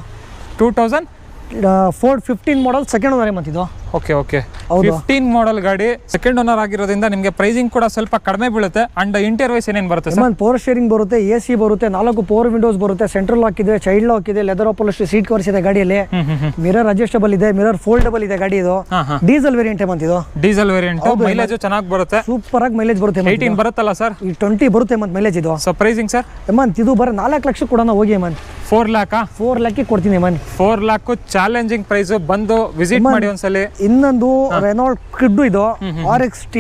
2015 ಮಾಡಲ್ ಸೆಕೆಂಡ್ ಓನರ್ ಹೇಮಂತ್ ಇದು. ಓಕೆ ಓಕೆ 15 ಮಾಡೆಲ್ ಗಾಡಿ ಸೆಕೆಂಡ್ ಓನರ್ ಆಗಿರೋದ್ರಿಂದ ನಿಮಗೆ ಪ್ರೈಸಿಂಗ್ ಕೂಡ ಸ್ವಲ್ಪ ಕಡಿಮೆ ಬೀಳುತ್ತೆ. ಅಂಡ್ ಇಂಟೀರಿಯರ್ ವೈಸ್ ಏನೇನು ಬರುತ್ತೆ ಸರ್? ಪವರ್ ಸ್ಟೇರಿಂಗ್ ಬರುತ್ತೆ, AC ಬರುತ್ತೆ, 4 ಪವರ್ ವಿಂಡೋಸ್ ಬರುತ್ತೆ, ಸೆಂಟ್ರಲ್ ಲಾಕ್ ಇದೆ, ಚೈಲ್ಡ್ ಲಾಕ್ ಇದೆ, ಲೆದರ್ ಅಪಾಲಿಶ್ಡ್ ಸೀಟ್ ಕವರ್ಸ್ ಇದೆ ಗಾಡಿಯಲ್ಲಿ, ಮಿರರ್ ಅಡ್ಜಸ್ಟಬಲ್ ಇದೆ, ಮಿರರ್ ಫೋಲ್ಡಬಲ್ ಇದೆ ಗಾಡಿ. ಇದು ಡೀಸೆಲ್ ವೇರಿಯಂಟ್ ಇದು. ಡೀಸೆಲ್ ವೇರಿಯಂಟ್, ಮೈಲೇಜ್ ಚೆನ್ನಾಗಿ ಬರುತ್ತೆ, ಸೂಪರ್ ಆಗಿ ಮೈಲೇಜ್ ಬರುತ್ತೆ. 18 ಬರುತ್ತಲ್ಲ ಸರ್? 20 ಬರುತ್ತೆ ಮೈಲೇಜ್ ಇದು. So pricing sir? ಇದು ಬರ 4 ಲಕ್ಷ ಕೊಡೋಣ ಹೋಗಿ 4 ಲ್ಯಾಕ್ 4 ಲ್ಯಾಕ್ ಕೊಡ್ತೀನಿ 4 ಲ್ಯಾಕ್ ಚಾಲೆಂಜಿಂಗ್ ಪ್ರೈಸ್. ಬಂದು ವಿಸಿಟ್ ಮಾಡಿ ಒಂದ್ಸಲಿ. ಇನ್ನೊಂದು ರೆನಾಲ್ಡ್ ಕ್ವಿಡ್ ಇದು RXT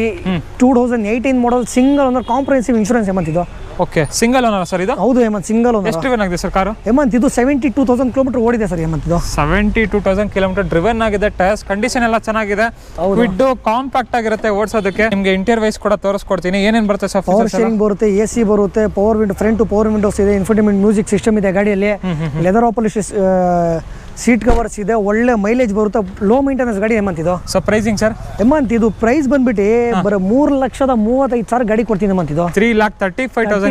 2018 model single owner comprehensive insurance ಇದು. ಓಕೆ, ಸಿಂಗಲ್ ಓನರ್ ಸರ್ ಇದು? ಹೌದು ಸಿಂಗಲ್ ಓನರ್. ಎಷ್ಟು ಡ್ರಿವನ್ ಆಗಿದೆ ಸರ್ ಕಾರು? ಇದು 72,000 ಕಿಲೋಮೀಟರ್ ಓಡಿದೆ ಸರ್. ಇದು 72,000 ಕಿಲೋಮೀಟರ್ ಡ್ರಿವನ್ ಆಗಿದೆ. ಟೈರ್ಸ್ ಕಂಡೀಷನ್ ಎಲ್ಲ ಚೆನ್ನಾಗಿದೆ. ಕ್ವಿಡ್ ಕಾಂಪ್ಯಾಕ್ಟ್ ಆಗಿರುತ್ತೆ ಓಡಿಸೋದಕ್ಕೆ. ನಿಮಗೆ ಇಂಟೀರಿಯರ್ ವೈಸ್ ಕೂಡ ತೋರಿಸ್ಕೊಡ್ತೀನಿ. ಏನೇನು ಬರುತ್ತೆ ಸರ್? ಪವರ್ ಸ್ಟೇರಿಂಗ್ ಬರುತ್ತೆ, AC ಬರುತ್ತೆ, power window, front power windows ಇದೆ, ಇನ್ಫೋಟೈನ್ಮೆಂಟ್ ಮ್ಯೂಸಿಕ್ ಸಿಸ್ಟಮ್ ಇದೆ ಗಾಡಿಯಲ್ಲಿ, ಲೆದರ್ ಅಪಾಲಿಶ್ಡ್ ಸೀಟ್ ಕವರ್ಸ್ ಇದೆ, ಒಳ್ಳೆ ಮೈಲೇಜ್ ಬರುತ್ತೆ, ಲೋ ಮೇಂಟೆನೆನ್ಸ್ ಗಾಡಿ ಇದು. So pricing sir? ಇದು ಪ್ರೈಸ್ ಬಂದ್ಬಿಟ್ಟು ಬರೀ 3,35,000 ಗಾಡಿ ಕೊಡ್ತೀನಿ ಇದು. 3,35,000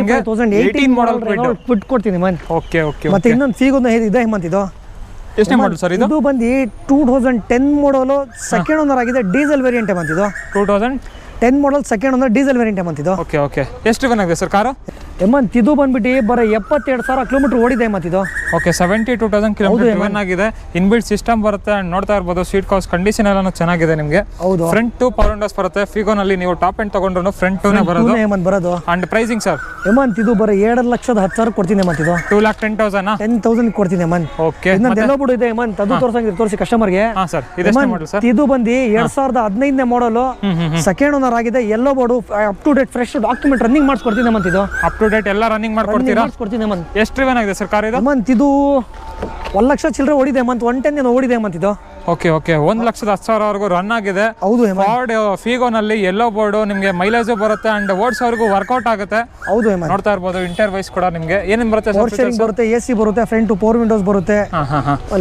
18 ಮಾಡೆಲ್ ಕ್ವಿಡ್ ಕೊಡ್ತೀನಿ ಓಕೆ ಓಕೆ. ಮತ್ತೆ ಇನ್ನೊಂದು ಫೀಗೊಂದು ಇದೆ ಇದು. ಎಷ್ಟನೇ ಮಾಡೆಲ್ ಸರ್ ಇದು? ಇದು ಬಂದು 2010 ಮಾಡೆಲ್ ಸೆಕೆಂಡ್ ಓನರ್ ಆಗಿದೆ, ಡೀಸೆಲ್ ವೇರಿಯಂಟ್ ಇದು. 2010 model second owner diesel variant ಇದು. Okay okay. ಎಷ್ಟು ಡ್ರಿವನ್ ಆಗಿದೆ ಸರ್ ಕಾರು? ಇದು ಬಂದ್ಬಿಟ್ಟು ಬರೀ 72,000 ಕಿಲೋಮೀಟರ್ ಓಡಿದೆ ಇದು. ಓಕೆ, 72,000 ಕಿಲೋಮೀಟರ್ ಡ್ರಿವನ್ ಆಗಿದೆ. ಇನ್ಬಿಲ್ಟ್ ಸಿಸ್ಟಮ್ ಬರುತ್ತೆ, ನೋಡ್ತಾ ಇರ್ಬೋದು. ಸೀಟ್ ಕವರ್ಸ್ ಕಂಡೀಷನ್ ಎಲ್ಲ ಚೆನ್ನಾಗಿದೆ ನಿಮಗೆ. ಫ್ರಂಟ್ ಪವರ್ ವಿಂಡೋಸ್ ಬರುತ್ತೆ. ಫಿಗೋನಲ್ಲಿ ನೀವು ಟಾಪ್ ಎಂಡ್ ತಗೊಂಡ್ರು ಫ್ರಂಟ್ ಬರೋದು. And pricing sir? ಇದು ಬರೀ 7,10,000 ಕೊಡ್ತೀನಿ ಇದು. 2,10,000 10,000 ಕೊಡ್ತೀನಿ ಓಕೆ. ಇನ್ನೊಂದೆಲ್ಲ ಬಿಡು ಇದೆ ಅದು ತೋರಿಸಿ ಕಸ್ಟಮರ್ಗೆ. ಸರ್ ಇದು ಬಂದು 2015 ಮಾಡೆಲ್ ಸೆಕೆಂಡ್ ಓನರ್ ಆಗಿದೆ, yellow board, up to date fresh document running ಮಾಡಿಸ್ಕೊಡ್ತೀನಿ ಇದು. ಅಪ್ ಟು ಡೇಟ್ ಎಲ್ಲ ರನ್ನಿಂಗ್ ಮಾಡ್ಕೊಡ್ತೀರಾ? ಎಷ್ಟು ಡ್ರಿವನ್ ಆಗಿದೆ ಸರ್ ಕಾರ್ ಇದು? ಇದು 1 ಲಕ್ಷ ಚಿಲ್ಲರೆ ಓಡಿದೆ 110 ಓಡಿದೆ ಇದು. Okay okay. 1,10,000 ರನ್ ಆಗಿದೆ. ಹೌದು. ಫಾರ್ಡ್ ಫಿಗೋನಲ್ಲಿ ಎಲ್ಲೋ ಬೋರ್ಡು ನಿಮಗೆ ಮೈಲೇಜ್ ಬರುತ್ತೆ ಅಂಡ್ ಓಡಿಸೋರ್ಗು ವರ್ಕೌಟ್ ಆಗುತ್ತೆ. ಹೌದು, ನೋಡ್ತಾ ಇರ್ಬೋದು. ಇಂಟರ್ ವೈಸ್ ಕೂಡ ನಿಮಗೆ ಏನೇನು ಬರುತ್ತೆ? ಪವರ್ ಸ್ಟೇರಿಂಗ್ ಬರುತ್ತೆ, AC ಬರುತ್ತೆ, ಫ್ರಂಟ್ ಪವರ್ ವಿಂಡೋಸ್ ಬರುತ್ತೆ,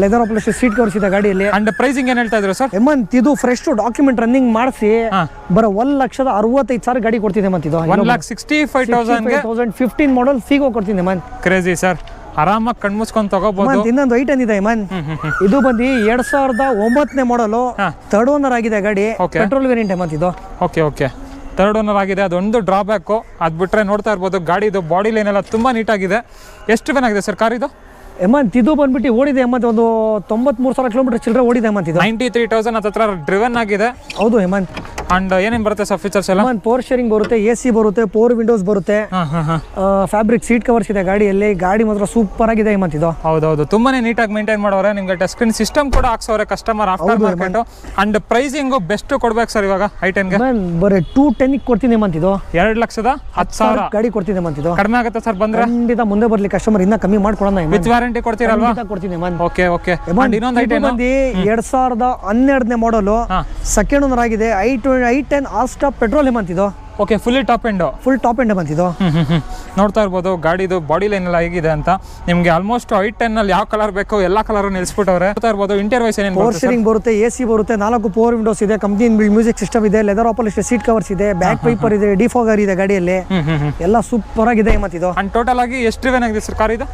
ಲೆದರ್ ಅಪಾಲಿಶ್ಡ್ ಸೀಟ್ ಕವರ್ಸ್ ಇದೆ ಗಾಡಿಯಲ್ಲಿ. ಅಂಡ್ ಪ್ರೈಸಿಂಗ್ ಏನ್ ಹೇಳ್ತಾ ಇದ್ರು ಸರ್? ಇದು ಫ್ರೆಶ್ ಡಾಕ್ಯುಮೆಂಟ್ ರನ್ನಿಂಗ್ ಮಾಡಿಸಿ ಬರೋ 1,65,000 ಗಾಡಿ ಕೊಡ್ತಿದೆ ಇದು. 1,65,000 15 ಮಾಡೆಲ್ ಫಿಗೋ ಕೊಡ್ತೀನಿ ಕ್ರೇಜಿ ಸರ್. ಆರಾಮಾಗಿ ಕಣ್ಮುಚ್ಕೊಂಡು ತಗೋಬಹುದು. ಇನ್ನೊಂದು ಐಟನ್ ಇದೆ ಇದು ಬಂದು 2009 ಮಾಡೆಲು, ಥರ್ಡ್ ಓನರ್ ಆಗಿದೆ ಗಾಡಿ, ಪೆಟ್ರೋಲ್ ವೇರಿಯಂಟ್ ಇದು. Okay okay. ಥರ್ಡ್ ಓನರ್ ಆಗಿದೆ, ಅದೊಂದು ಡ್ರಾಬ್ಯಾಕು. ಅದು ಬಿಟ್ರೆ ನೋಡ್ತಾ ಇರ್ಬೋದು ಗಾಡಿದು ಬಾಡಿ ಲೈನ್ ಎಲ್ಲ ತುಂಬಾ ನೀಟಾಗಿದೆ. ಎಷ್ಟು ಡ್ರಿವನ್ ಆಗಿದೆ ಸರ್ ಕಾರ್ ಇದು? ಇದು ಬಂದ್ಬಿಟ್ಟು ಓಡಿದೆ ಒಂದು 93,000 ಕಿಲೋಮೀಟರ್ ಚಿಲ್ಲರೆ ಓಡಿದೆ ಇದು. 93,000 ಹತ್ರ ಡ್ರಿವನ್ ಆಗಿದೆ. ಹೌದು ಅಂಡ್ ಏನೇನು ಬರುತ್ತೆ ಸರ್ ಫೀಚರ್ಸ್ ಎಲ್ಲ? ಪವರ್ ಸ್ಟೇರಿಂಗ್ ಬರುತ್ತೆ, AC ಬರುತ್ತೆ, ಪವರ್ ವಿಂಡೋಸ್ ಬರುತ್ತೆ, ಫ್ಯಾಬ್ರಿಕ್ ಸೀಟ್ ಕವರ್ಸ್ ಇದೆ ಗಾಡಿಯಲ್ಲಿ. ಗಾಡಿ ಮಾತ್ರ ಸೂಪರ್ ಆಗಿದೆ ಇದು. ಹೌದೌದು, ತುಂಬಾನೇ ನೀಟಾಗಿ ಮೇಂಟೈನ್ ಮಾಡೋರೆ. ನಿಮ್ಗೆ ಟಚ್ ಸ್ಕ್ರೀನ್ ಸಿಸ್ಟಮ್ ಕೂಡ ಹಾಕ್ಸೋರೆ customer after market. And pricing best ಕೊಡ್ಬೇಕು ಸರ್ ಇವಾಗ i10ಗೆ. ಬರೀ 210 ಕೊಡ್ತೀನಿ ಇದು. 2,10,000 ಗಾಡಿ ಕೊಡ್ತೀನಿ ಇದು. ಕಡಿಮೆ ಆಗುತ್ತೆ ಸರ್ ಬಂದ್ರೆ? ಖಂಡಿತ ಮುಂದೆ ಬರ್ಲಿ ಕಸ್ಟಮರ್, ಇನ್ನ ಕಮ್ಮಿ ಮಾಡ್ಕೊಡೋಣ. ವಿತ್ ವಾರಂಟಿ ಕೊಡ್ತೀರಲ್ವಾ? ಕೊಡ್ತೀನಿ. Okay okay. ಇನ್ನೊಂದು ಐಟಮ್ 2012 ಮಾಡೆಲ್ ಸೆಕೆಂಡ್ ಓನರ್ ಆಗಿದೆ, i10 ಆಸ್ಟಾ ಪೆಟ್ರೋಲ್ ಇದು. ಓಕೆ, ಫುಲ್ ಟಾಪ್ ಎಂಡ್ ಬಂತಿದ್ದು. ನೋಡ್ತಾ ಇರ್ಬೋದು ಗಾಡಿದು ಬಾಡಿ ಲೈನ್ ಎಲ್ಲ ಹೇಗಿದೆ ಅಂತ. ನಿಮಗೆ ಆಲ್ಮೋಸ್ಟ್ i10 ಅಲ್ಲಿ ಯಾವ ಕಲರ್ ಬೇಕು ಎಲ್ಲ ಕಲರ್ ನಿಲ್ಸ್ಬಿಟ್ಟವ್ರೆ. ನೋಡ್ತಾ ಇರ್ಬೋದು. ಇಂಟೀರಿಯರ್ ವೈಸ್ ಏನೇನು? ಪವರ್ ಸ್ಟೇರಿಂಗ್ ಬರುತ್ತೆ, AC ಬರುತ್ತೆ, 4 ಪವರ್ ವಿಂಡೋಸ್ ಇದೆ, ಕಂಪ್ನಿ ಮ್ಯೂಸಿಕ್ ಸಿಸ್ಟಮ್ ಇದೆ, ಲೆದರ್ ಅಪಾಲಿಶ್ಡ್ ಸೀಟ್ ಕವರ್ಸ್ ಇದೆ, ಬ್ಯಾಕ್ ವೈಪರ್ ಇದೆ, ಡಿಫಾಗರ್ ಇದೆ ಗಾಡಿಯಲ್ಲಿ. ಎಲ್ಲ ಸೂಪರ್ ಆಗಿದೆ ಇದು. ಅಂಡ್ ಟೋಟಲ್ ಆಗಿ ಎಷ್ಟು ಡ್ರಿವನ್ ಆಗಿದೆ ಸರ್ ಕಾರ್ ಇದು?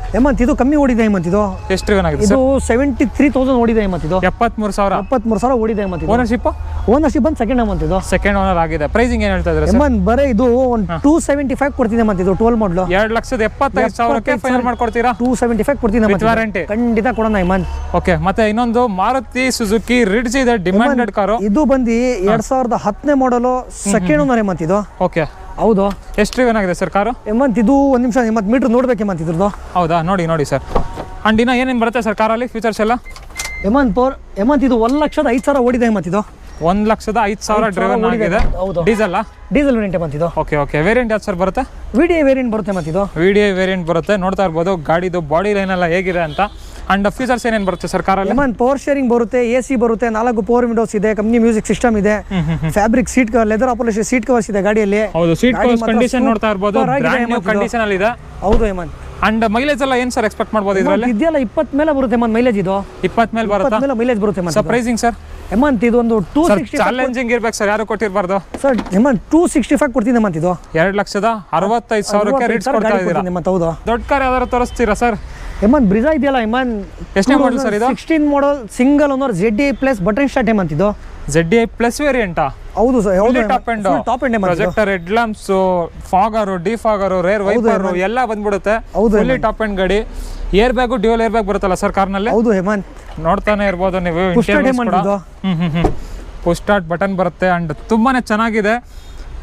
ಇದು ಕಮ್ಮಿ ಓಡಿದೆ ಇದು. ಎಷ್ಟು ಡ್ರಿವನ್ ಆಗಿದೆ? ಇದು 73,000 ಓಡಿದೆ ಇದು. 73,000 ಓಡಿದೆ ಓನರ್ಶಿಪ್ ಬಂದು ಸೆಕೆಂಡ್ ಓನರ್ ಆಗಿದೆ. ಪ್ರೈಸಿಂಗ್ ಏನ್ ಹೇಳ್ತಾ ಇದ್ದಾರೆ? ಬರೀ ಇದು 275 ಕೊಡ್ತೀನಿ ಇದು. 12 ಮಾಡಲು 2,75,000ಕ್ಕೆ ಫೈನಲ್ ಮಾಡ್ಕೊಡ್ತೀರಾ? 275 ಕೊಡ್ತೀನಿ ವಾರಂಟಿ ಖಂಡಿತ ಕೊಡೋಣ ಓಕೆ. ಮತ್ತೆ ಇನ್ನೊಂದು ಮಾರುತಿ ಸುಜುಕಿ ರಿಡ್ಜ್ ಇದೆ, ಡಿಮ್ಯಾಂಡೆಡ್ ಕಾರು. ಇದು ಬಂದು 2010 ಮಾಡಲು ಸೆಕೆಂಡ್ ಓನರ್ ಇದು. ಓಕೆ, ಹೌದು. ಎಷ್ಟು ಡ್ರಿವನ್ ಆಗಿದೆ ಸರ್ ಕಾರು? ಇದು ಒಂದು ನಿಮಿಷ ಮೀಟರ್ ನೋಡ್ಬೇಕು ಇದ್ರದ್ದು. ಹೌದಾ? ನೋಡಿ ಸರ್. ಅಂಡ್ ಇನ್ನ ಏನೇನು ಬರುತ್ತೆ ಸರ್ ಕಾರಲ್ಲಿ ಫೀಚರ್ಸ್ ಎಲ್ಲ? ಇದು 1,05,000 ಓಡಿದೆ ಇದು. 1,05,000 ಡ್ರಿವನ್ ಆಗಿದೆ. ಡೀಸೆಲ್ ವೇರಿಯಂಟ್ ಇದು. Okay okay. ವೇರಿಯಂಟ್ ಯಾವ್ದು ಸರ್ ಬರುತ್ತೆ? VDI ವೇರಿಯಂಟ್ ಬರುತ್ತೆ ಇದು. VDI ವೇರಿಯಂಟ್ ಬರುತ್ತೆ. ನೋಡ್ತಾ ಇರ್ಬೋದು ಗಾಡಿದು ಬಾಡಿ ಲೈನ್ ಎಲ್ಲ ಹೇಗಿದೆ ಅಂತ. ಅಂಡ್ ಫೀಚರ್ಸ್ ಏನೇನು ಬರುತ್ತೆ ಸರ್ ಕಾರಲ್ಲಿ? ಪವರ್ ಸ್ಟೇರಿಂಗ್ ಬರುತ್ತೆ, AC ಬರುತ್ತೆ, 4 ಪವರ್ ವಿಂಡೋಸ್ ಇದೆ, ಕಂಪ್ನಿ ಮ್ಯೂಸಿಕ್ ಸಿಸ್ಟಮ್ ಇದೆ, fabric seat leather upholstered seat covers ಇದೆ ಗಾಡಿಯಲ್ಲಿ. ಹೌದು, ಸೀಟ್ ಕವರ್ಸ್ ಕಂಡೀಷನ್ ನೋಡ್ತಾ ಇರ್ಬೋದು, ಬ್ರ್ಯಾಂಡ್ ನ್ಯೂ ಕಂಡೀಷನ್ ಅಲ್ಲಿ ಇದೆ. ಹೌದು. ಅಂಡ್ ಮೈಲೇಜ್ ಎಲ್ಲ ಏನ್ ಸರ್ ಎಕ್ಸ್ಪೆಕ್ಟ್ ಮಾಡ್ಬೋದು ಇದರಲ್ಲಿ? ಇದೆಲ್ಲ 20 ಮೇಲೆ ಬರುತ್ತೆ ಮೈಲೇಜ್ ಇದು. 20 ಮೇಲೆ ಬರುತ್ತೆ ಮೈಲೇಜ್ ಬರುತ್ತೆ. Surprising sir. ಇದು ಒಂದು 260 ಚಾಲೆಂಜಿಂಗ್ ಇರ್ಬೇಕು ಸರ್, ಯಾರು ಕೊಟ್ಟಿರಬಾರ್ದು ಸರ್. 265 ಕೊಡ್ತೀನಿ ಇದು. 2,65,000ಕ್ಕೆ ರೇಟ್ಸ್ ಕೊಡ್ತಾ ಇದ್ದೀರಾ? ಹೌದು. ದೊಡ್ಡ ಕಾರ್ ಯಾವ್ದಾರು ತೋರಿಸ್ತೀರಾ ಸರ್? ಹೇಮಂತ್ ಬ್ರಿಜಾ ಇದೆಯಲ್ಲ ಹೇಮಂತ್ ಎಷ್ಟನೇ ಮಾಡಲ್ ಸರ್ ಇದು? 16 model single owner ZDI plus button start Hemanth ಇದು. ZDI ಪ್ಲಸ್ ವೇರಿಯಂಟಾ? ಹೌದು ಸರ್, ಹೌದು top end, top end Hemanth ಇದು. Projector, head lamps, fogger, defogger, rear wiper ಎಲ್ಲ ಬಂದ್ಬಿಡುತ್ತೆ. ಫುಲ್ಲಿ ಟಾಪ್ ಎಂಡ್ ಗಾಡಿ. Air bag dual air bag ಬರುತ್ತಲ್ಲ ಸರ್ ಕಾರ್ನಲ್ಲಿ? ಹೌದು ಹೇಮಂತ್, ನೋಡ್ತಾನೆ ಇರ್ಬೋದು ನೀವು. ಪುಷ್ ಸ್ಟಾರ್ಟ್ ಹೇಮಂತ್ ಇದು. ಪುಷ್ ಸ್ಟಾರ್ಟ್ ಬಟನ್ ಬರುತ್ತೆ ಅಂಡ್ ತುಂಬಾನೇ ಚೆನ್ನಾಗಿದೆ,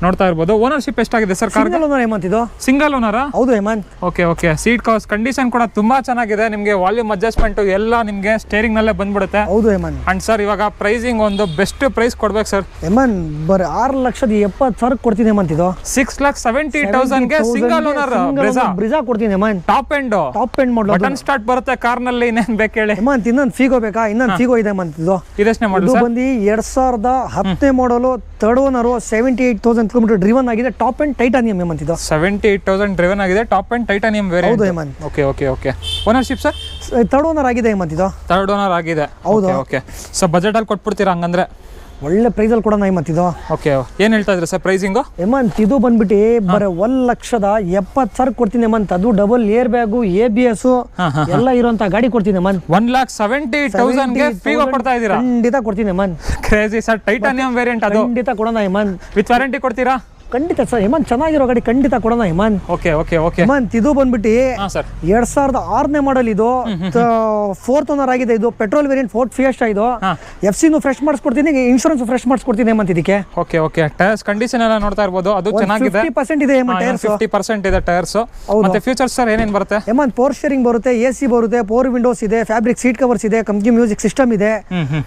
ನೋಡ್ತಾ ಇರ್ಬೋದು. ಓನರ್ಶಿಪ್ ಎಷ್ಟಾಗಿದೆ sir car? Single owner Hemanth ಇದು. ಸಿಂಗಲ್ ಓನರಾ? ಹೌದು Hemanth. Okay okay. Seat covers condition ಕೂಡ ತುಂಬಾ ಚೆನ್ನಾಗಿದೆ. ನಿಮಗೆ ವಾಲ್ಯೂಮ್ ಅಡ್ಜಸ್ಟ್ಮೆಂಟ್ ಎಲ್ಲ ನಿಮಗೆ ಸ್ಟೇರಿಂಗ್ ನಲ್ಲೇ ಬಂದ್ಬಿಡುತ್ತೆ. ಹೌದು ಹೇಮಂತ್. ಅಂಡ್ ಸರ್ ಇವಾಗ ಪ್ರೈಸಿಂಗ್ ಒಂದು ಬೆಸ್ಟ್ ಪ್ರೈಸ್ ಕೊಡ್ಬೇಕು ಸರ್. ಹೇಮಂತ್ ಬರೀ 6,70,000 ಕೊಡ್ತೀನಿ ಹೇಮಂತ್ ಇದು. 6,70,000 ಗೆ ಸಿಂಗಲ್ ಓನರ್ ಬ್ರಿಜಾ ಕೊಡ್ತೀನಿ Hemanth. Top end model button start ಬರುತ್ತೆ ಕಾರ್ನಲ್ಲಿ. ಇನ್ನೇನ್ ಬೇಕು ಹೇಳಿ ಹೇಮಂತ್. ಇನ್ನೊಂದು ಫೀಗೋ ಬೇಕಾ? ಇನ್ನೊಂದು ಫೀಗೋ ಇದೆ ಹೇಮಂತ್ ಇದು. ಇದೆಷ್ಟನೇ ಮಾಡಲ್ ಇದು ಸರ್? ಬಂದು 2010 ಮಾಡಲು, ಥರ್ಡ್ ಓನರ್, 78,000 ಕಿಲೋಮೀಟರ್ ಡ್ರಿವನ್ ಆಗಿದೆ. ಟಾಪ್ ಅಂಡ್ ಟೈಟಾನಿಯಂ ಹೇಮಂತ್ ಇದು. 78,000 ಡ್ರಿವನ್ ಆಗಿದೆ, ಟಾಪ್ ಅಂಡ್ ಟೈಟಾನಿಯಂ ವೇರಿಯಂಟ್. ಹೌದು Hemanth. Okay okay okay. Ownership sir? Third owner ಆಗಿದೆ ಹೇಮಂತ್ ಇದು. ಥರ್ಡ್ ಓನರ್ ಆಗಿದೆ. ಹೌದು. ಓಕೆ. ಸೊ ಬಜೆಟ್ ಅಲ್ಲಿ ಕೊಟ್ಬಿಡ್ತೀರಾ ಹಂಗಂದ್ರೆ? ಒಳ್ಳೆ ಪ್ರೈಸ್ ಅಲ್ಲಿ ಕೊಡೋಣ ಹೇಮಂತ್ ಇದು. ಓಕೆ. ಏನ್ ಹೇಳ್ತಾ ಇದ್ರಿ ಸರ್ ಪ್ರೈಸಿಂಗು? ಹೇಮಂತ್ ಇದು ಬಂದ್ಬಿಟ್ಟು ಬರೀ 1,70,000 ಕೊಡ್ತೀನಿ ಹೇಮಂತ್. ಅದು ಡಬಲ್ ಏರ್ ಬ್ಯಾಗು, ABS ಎಲ್ಲ ಇರುವಂತ ಗಾಡಿ ಕೊಡ್ತೀನಿ ಹೇಮಂತ್. 1,70,000 ಗೆ ಫೀಗೋ ಕೊಡ್ತಾ ಇದೀರಾ? ಖಂಡಿತ ಕೊಡ್ತೀನಿ Hemanth. Crazy sir. Titanium variant ಅದು. ಖಂಡಿತ ಕೊಡೋಣ ಹೇಮಂತ್. ವಿತ್ ವಾರಂಟಿ ಕೊಡ್ತೀರಾ? ಖಂಡಿತ ಸರ್ ಹೇಮಂತ್. ಚೆನ್ನಾಗಿರೋ ಗಾಡಿ ಖಂಡಿತ ಕೊಡೋಣ Hemanth. Okay okay okay. Hemanth ಇದು ಬಂದ್ಬಿಟ್ಟು ಹಾ ಸರ್. 2006ನೇ ಮಾಡಲ್ ಇದು. 4th ಓನರ್ ಆಗಿದೆ ಇದು. ಪೆಟ್ರೋಲ್ ವೇರಿಯಂಟ್ ಫೋರ್ಡ್ ಫಿಯೆಸ್ಟಾ ಇದು. FC ಫ್ರೆಶ್ ಮಾಡಿಸ್ಕೊಡ್ತೀನಿ, ಇನ್ಶೂರೆನ್ಸ್ ಫ್ರೆಶ್ ಮಾಡಿಸ್ಕೊಡ್ತೀನಿ ಹೇಮಂತ್ ಇದಕ್ಕೆ. Okay okay. ಟೈರ್ಸ್ ಕಂಡೀಷನ್ ಎಲ್ಲ ನೋಡ್ತಾ ಇರ್ಬೋದು, ಅದು ಚೆನ್ನಾಗಿದೆ. 50% ಇದೆ ಹೇಮಂತ್ ಟೈರ್ಸ್. 50% ಇದೆ ಟೈರ್ಸ್. ಮತ್ತೆ ಫ್ಯೂಚರ್ಸ್ ಸರ್ ಏನೇನ್ ಬರುತ್ತೆ? ಹೇಮಂತ್ ಪವರ್ ಸ್ಟೀರಿಂಗ್ ಬರುತ್ತೆ, AC ಬರುತ್ತೆ, ಪವರ್ ವಿಂಡೋಸ್ ಇದೆ, ಫ್ಯಾಬ್ರಿಕ್ ಸೀಟ್ ಕವರ್ಸ್ ಇದೆ, ಕಂಪ್ನಿ ಮ್ಯೂಸಿಕ್ ಸಿಸ್ಟಮ್ ಇದೆ,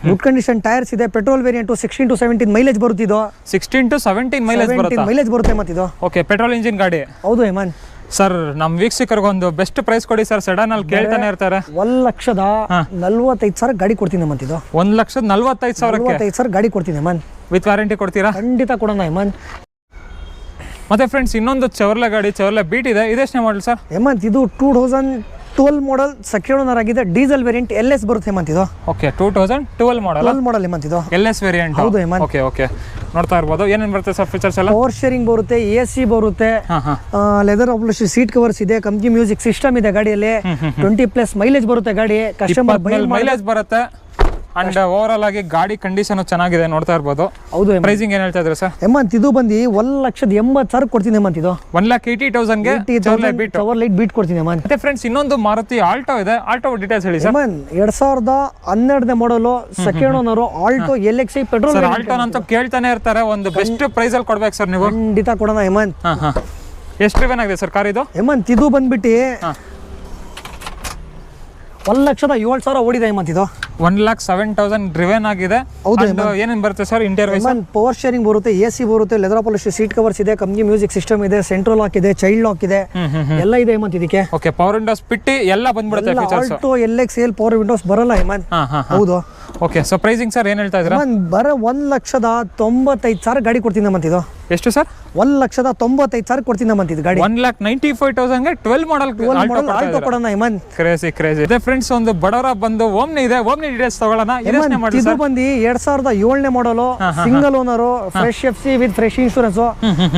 ಗುಡ್ ಕಂಡೀಷನ್ ಟೈರ್ಸ್ ಇದೆ. ಪೆಟ್ರೋಲ್ ವೇರಿಯಂಟ್ 16 to 17 ಮೈಲೇಜ್ ಬರುತ್ತೆ ಇದು. 16 to 17 ಮೈಲೇಜ್ ಬರುತ್ತೆ. ಮೈಲೇಜ್ ಬರುತ್ತೆ ಹೇಮಂತ್ ಇದು. ಓಕೆ. ಪೆಟ್ರೋಲ್ ಇಂಜಿನ್ ಗಾಡಿ. ಹೌದು ಹೇಮಂತ್. ಸರ್ ನಮ್ಮ ವೀಕ್ಷಕರಿಗೆ ಒಂದು ಬೆಸ್ಟ್ ಪ್ರೈಸ್ ಕೊಡಿ ಸರ್. ಸೆಡನ್ ಅಲ್ಲಿ ಕೇಳ್ತಾನೆ ಇರ್ತಾರೆ. 1,45,000 ಗಾಡಿ ಕೊಡ್ತೀನಿ ಹೇಮಂತ್ ಇದು. 1,45,000 ಗಾಡಿ ಕೊಡ್ತೀನಿ ಹೇಮಂತ್. ವಿತ್ ವಾರಂಟಿ ಕೊಡ್ತೀರಾ? ಖಂಡಿತ ಕೊಡೋಣ ಹೇಮಂತ್. ಮತ್ತೆ ಫ್ರೆಂಡ್ಸ್ ಇನ್ನೊಂದು ಚವರ್ಲೆ ಗಾಡಿ, ಚವರ್ಲೆ ಬೀಟ್ ಇದೆ. ಇದೆಷ್ಟನೇ ಮಾಡಲ್ ಸರ್? ಹೇಮಂತ್ ಇದು 2012 ಮಾಡಲ್, ಸೆಕೆಂಡ್ ಓನರ್ ಆಗಿದೆ. ಡೀಸೆಲ್ ವೇರಿಯಂಟ್ LS ಬರುತ್ತೆ ಹೇಮಂತ್ ಇದು. ಓಕೆ. 2012 ಮಾಡಲ್ ಹೇಮಂತ್ ಇದು. LS variant. ಹೌದು ಹೇಮಂತ್. Okay okay. ನೋಡ್ತಾ ಇರ್ಬೋದು. ಏನೇನು ಬರುತ್ತೆ ಸರ್ ಫೀಚರ್ಸ್ ಎಲ್ಲ? ಪವರ್ ಸ್ಟೀರಿಂಗ್ ಬರುತ್ತೆ, AC ಬರುತ್ತೆ, ಲೆದರ್ ಆಪ್ಷನ್ ಸೀಟ್ ಕವರ್ಸ್ ಇದೆ, ಕಂಪ್ನಿ ಮ್ಯೂಸಿಕ್ ಸಿಸ್ಟಮ್ ಇದೆ ಗಾಡಿಯಲ್ಲಿ. 20+ ಮೈಲೇಜ್ ಬರುತ್ತೆ ಗಾಡಿ. ಕಸ್ಟಮರ್ ಮೈಲೇಜ್ ಬರುತ್ತೆ. ಅಂಡ್ ಓವರ್ ಆಲ್ ಆಗಿ ಗಾಡಿ ಕಂಡೀಷನ್ ಚೆನ್ನಾಗಿದೆ, ನೋಡ್ತಾ ಇರ್ಬೋದು. ಹೌದು. ಪ್ರೈಸಿಂಗ್ ಏನ್ ಹೇಳ್ತಾ ಇದ್ರೆ ಸರ್? ಹೇಮಂತ್ ಇದು ಬಂದು 1,80,000 ಕೊಡ್ತೀನಿ ಹೇಮಂತ್ ಇದು. 1,80,000 ಗೆ ಚವರ್ಲೈಟ್ ಬೀಟ್ ಕೊಡ್ತೀನಿ ಹೇಮಂತ್. ಮತ್ತೆ ಫ್ರೆಂಡ್ಸ್ ಇನ್ನೊಂದು ಮಾರುತಿ ಆಲ್ಟೋ ಇದೆ. ಆಲ್ಟೋ ಡೀಟೇಲ್ಸ್ ಹೇಳಿ ಸರ್. ಹೇಮಂತ್ 2012ನೇ ಮಾಡಲು, second owner, Alto LXi petrol. Sir Alto ಅಂತ ಕೇಳ್ತಾನೆ ಇರ್ತಾರೆ, ಒಂದು ಬೆಸ್ಟ್ ಪ್ರೈಸ್ ಅಲ್ಲಿ ಕೊಡ್ಬೇಕು ಸರ್ ನೀವು. ಖಂಡಿತ ಕೊಡೋಣ ಹೇಮಂತ್. ಎಷ್ಟು ರಿವನ್ ಆಗಿದೆ ಸರ್ ಕಾರ್ ಇದು? ಹೇಮಂತ್ ಇದು ಬಂದ್ಬಿಟ್ಟು 1,07,000 ಓಡಿದೆ ಹೇಮಂತ್ ಇದು. 1,07,000 ಡ್ರಿವೆನ್ ಆಗಿದೆ. ಏನೇನು ಬರುತ್ತೆ ಸರ್ ಇಂಟೀರಿಯರ್? ಪವರ್ ಸ್ಟೀರಿಂಗ್ ಬರುತ್ತೆ, AC ಬರುತ್ತೆ, ಲೆದರ್ ಪಾಲಿಶ್ ಸೀಟ್ ಕವರ್ಸ್ ಇದೆ, ಕಂಪ್ನಿ ಮ್ಯೂಸಿಕ್ ಸಿಸ್ಟಮ್ ಇದೆ, ಸೆಂಟ್ರಲ್ ಲಾಕ್ ಇದೆ, ಚೈಲ್ಡ್ ಲಾಕ್ ಇದೆ, ಎಲ್ಲ ಇದೆ ಹೇಮಂತ್ ಇದಕ್ಕೆ. ಓಕೆ. ಪವರ್ ವಿಂಡೋಸ್ ಬಿಟ್ಟು ಎಲ್ಲ ಬಂದ್ಬಿಡುತ್ತೆ features. Alto LXi power Windows ಬರಲ್ಲ ಹೇಮಂತ್. ಹೌದು. ಓಕೆ. ಸೊ ಪ್ರೈಸಿಂಗ್ ಸರ್ ಏನ್ ಹೇಳ್ತಾ ಇದ್ದೀರಾ? ಬರ 1,95,000 ಗಾಡಿ ಕೊಡ್ತೀನಿ ಹೇಮಂತ್ ಇದು. ಎಷ್ಟು ಸರ್? 1,95,000 ಕೊಡ್ತೀನಿ ಹೇಮಂತ್ ಇದು ಗಾಡಿ. 1,95,000 ಗೆ 12 ಮಾಡಲ್ ಆಲ್ಟೋ ಕೊಡೋಣ ಹೇಮಂತ್. ಕ್ರೇಜಿ ಕ್ರೇಜಿ ಇದೆ ಫ್ರೆಂಡ್ಸ್. ಒಂದು ಬಡವರ ಬಂದು ಓಮ್ನಿ ಇದೆ. ಓಮ್ನಿ ಡೀಟೇಲ್ಸ್ ತಗೊಳ್ಳೋಣ. ಇದು ಬಂದು 2007ನೇ ಮಾಡಲು, single owner, fresh FC with fresh insurance,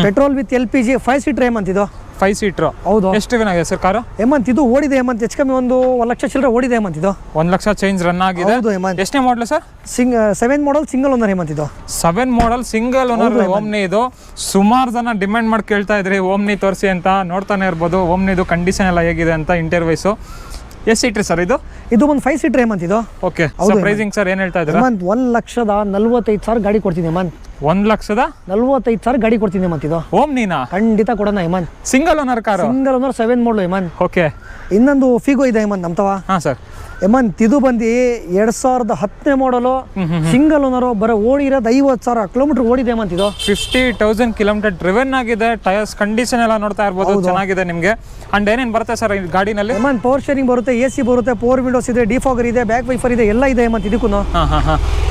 petrol with LPG, 5 seater Hemanth ಇದು. 5 ಸೀಟರ್. ಹೌದು. ಎಷ್ಟು ರಿವನ್ ಆಗಿದೆ ಸರ್ ಕಾರು? ಹೇಮಂತ್ ಇದು ಓಡಿದೆ ಹೇಮಂತ್ ಹೆಚ್ಚು ಕಮ್ಮಿ 1,00,000 ಚಿಲ್ಲರೆ ಓಡಿದೆ ಹೇಮಂತ್ ಇದು. 1,00,000 ಚೇಂಜ್ ರನ್ ಆಗಿದೆ. ಹೌದು ಹೇಮಂತ್. ಎಷ್ಟನೇ model sir? 7 model single owner Hemanth ಇದು. 7 ಮಾಡಲ್ ಸಿಂಗಲ್ ಓನರ್ ಓಮ್ನಿ ಇದು. ಸುಮಾರು ಜನ ಡಿಮ್ಯಾಂಡ್ ಮಾಡಿ ಕೇಳ್ತಾ ಇದ್ರಿ ಓಮ್ನಿ ತೋರಿಸಿ ಅಂತ. ನೋಡ್ತಾನೆ ಇರ್ಬೋದು ಓಮ್ನಿದು ಕಂಡೀಷನ್ ಎಲ್ಲ ಹೇಗಿದೆ ಅಂತ. ಇಂಟರ್ವೈಸು ಎಷ್ಟು ಸೀಟ್ರಿ ಸರ್ ಇದು? ಇದು ಒಂದು 5 ಸೀಟರ್ ಹೇಮಂತ್ ಇದು. ಓಕೆ. ಪ್ರೈಸಿಂಗ್ ಸರ್ ಏನ್ ಹೇಳ್ತಾ ಇದ್ದೀರಾ? ಹೇಮಂತ್ 1,45,000 ಗಾಡಿ ಕೊಡ್ತೀನಿ ಹೇಮಂತ್. 1,45,000 ಗಾಡಿ ಕೊಡ್ತೀನಿ ಹೇಮಂತ್ ಇದು. ಓಮ್ನಿನಾ? ಖಂಡಿತ ಕೊಡೋಣ Hemanth. Single owner car. Single owner 7 model Hemanth. Okay. ಇನ್ನೊಂದು ಫಿಗೋ ಇದೆ ಹೇಮಂತ್ ನಮ್ತವ. ಹಾಂ ಸರ್. ಹೇಮಂತ್ ಇದು ಬಂದು 2010ನೇ ಮಾಡಲು, ಸಿಂಗಲ್ ಓನರು, ಬರೋ ಓಡಿರೋದು 50,000 ಕಿಲೋಮೀಟರ್ ಓಡಿದೆ ಹೇಮಂತ್ ಇದು. 50,000 ಕಿಲೋಮೀಟರ್ ಡ್ರಿವೆನ್ ಆಗಿದೆ. ಟೈರ್ಸ್ ಕಂಡೀಷನ್ ಎಲ್ಲ ನೋಡ್ತಾ ಇರ್ಬೋದು, ಚೆನ್ನಾಗಿದೆ ನಿಮಗೆ. ಅಂಡ್ ಏನೇನು ಬರುತ್ತೆ ಸರ್ ಈ ಗಾಡಿನಲ್ಲಿ? ಹೇಮಂತ್ ಪವರ್ ಸ್ಟೀರಿಂಗ್ ಬರುತ್ತೆ, AC ಬರುತ್ತೆ, ಪವರ್ ವಿಂಡೋಸ್ ಇದೆ, ಡಿಫಾಗರ್ ಇದೆ, ಬ್ಯಾಕ್ ವೈಫರ್ ಇದೆ, ಎಲ್ಲ ಇದೆ ಹೇಮಂತ್ ಇದಕ್ಕೂ.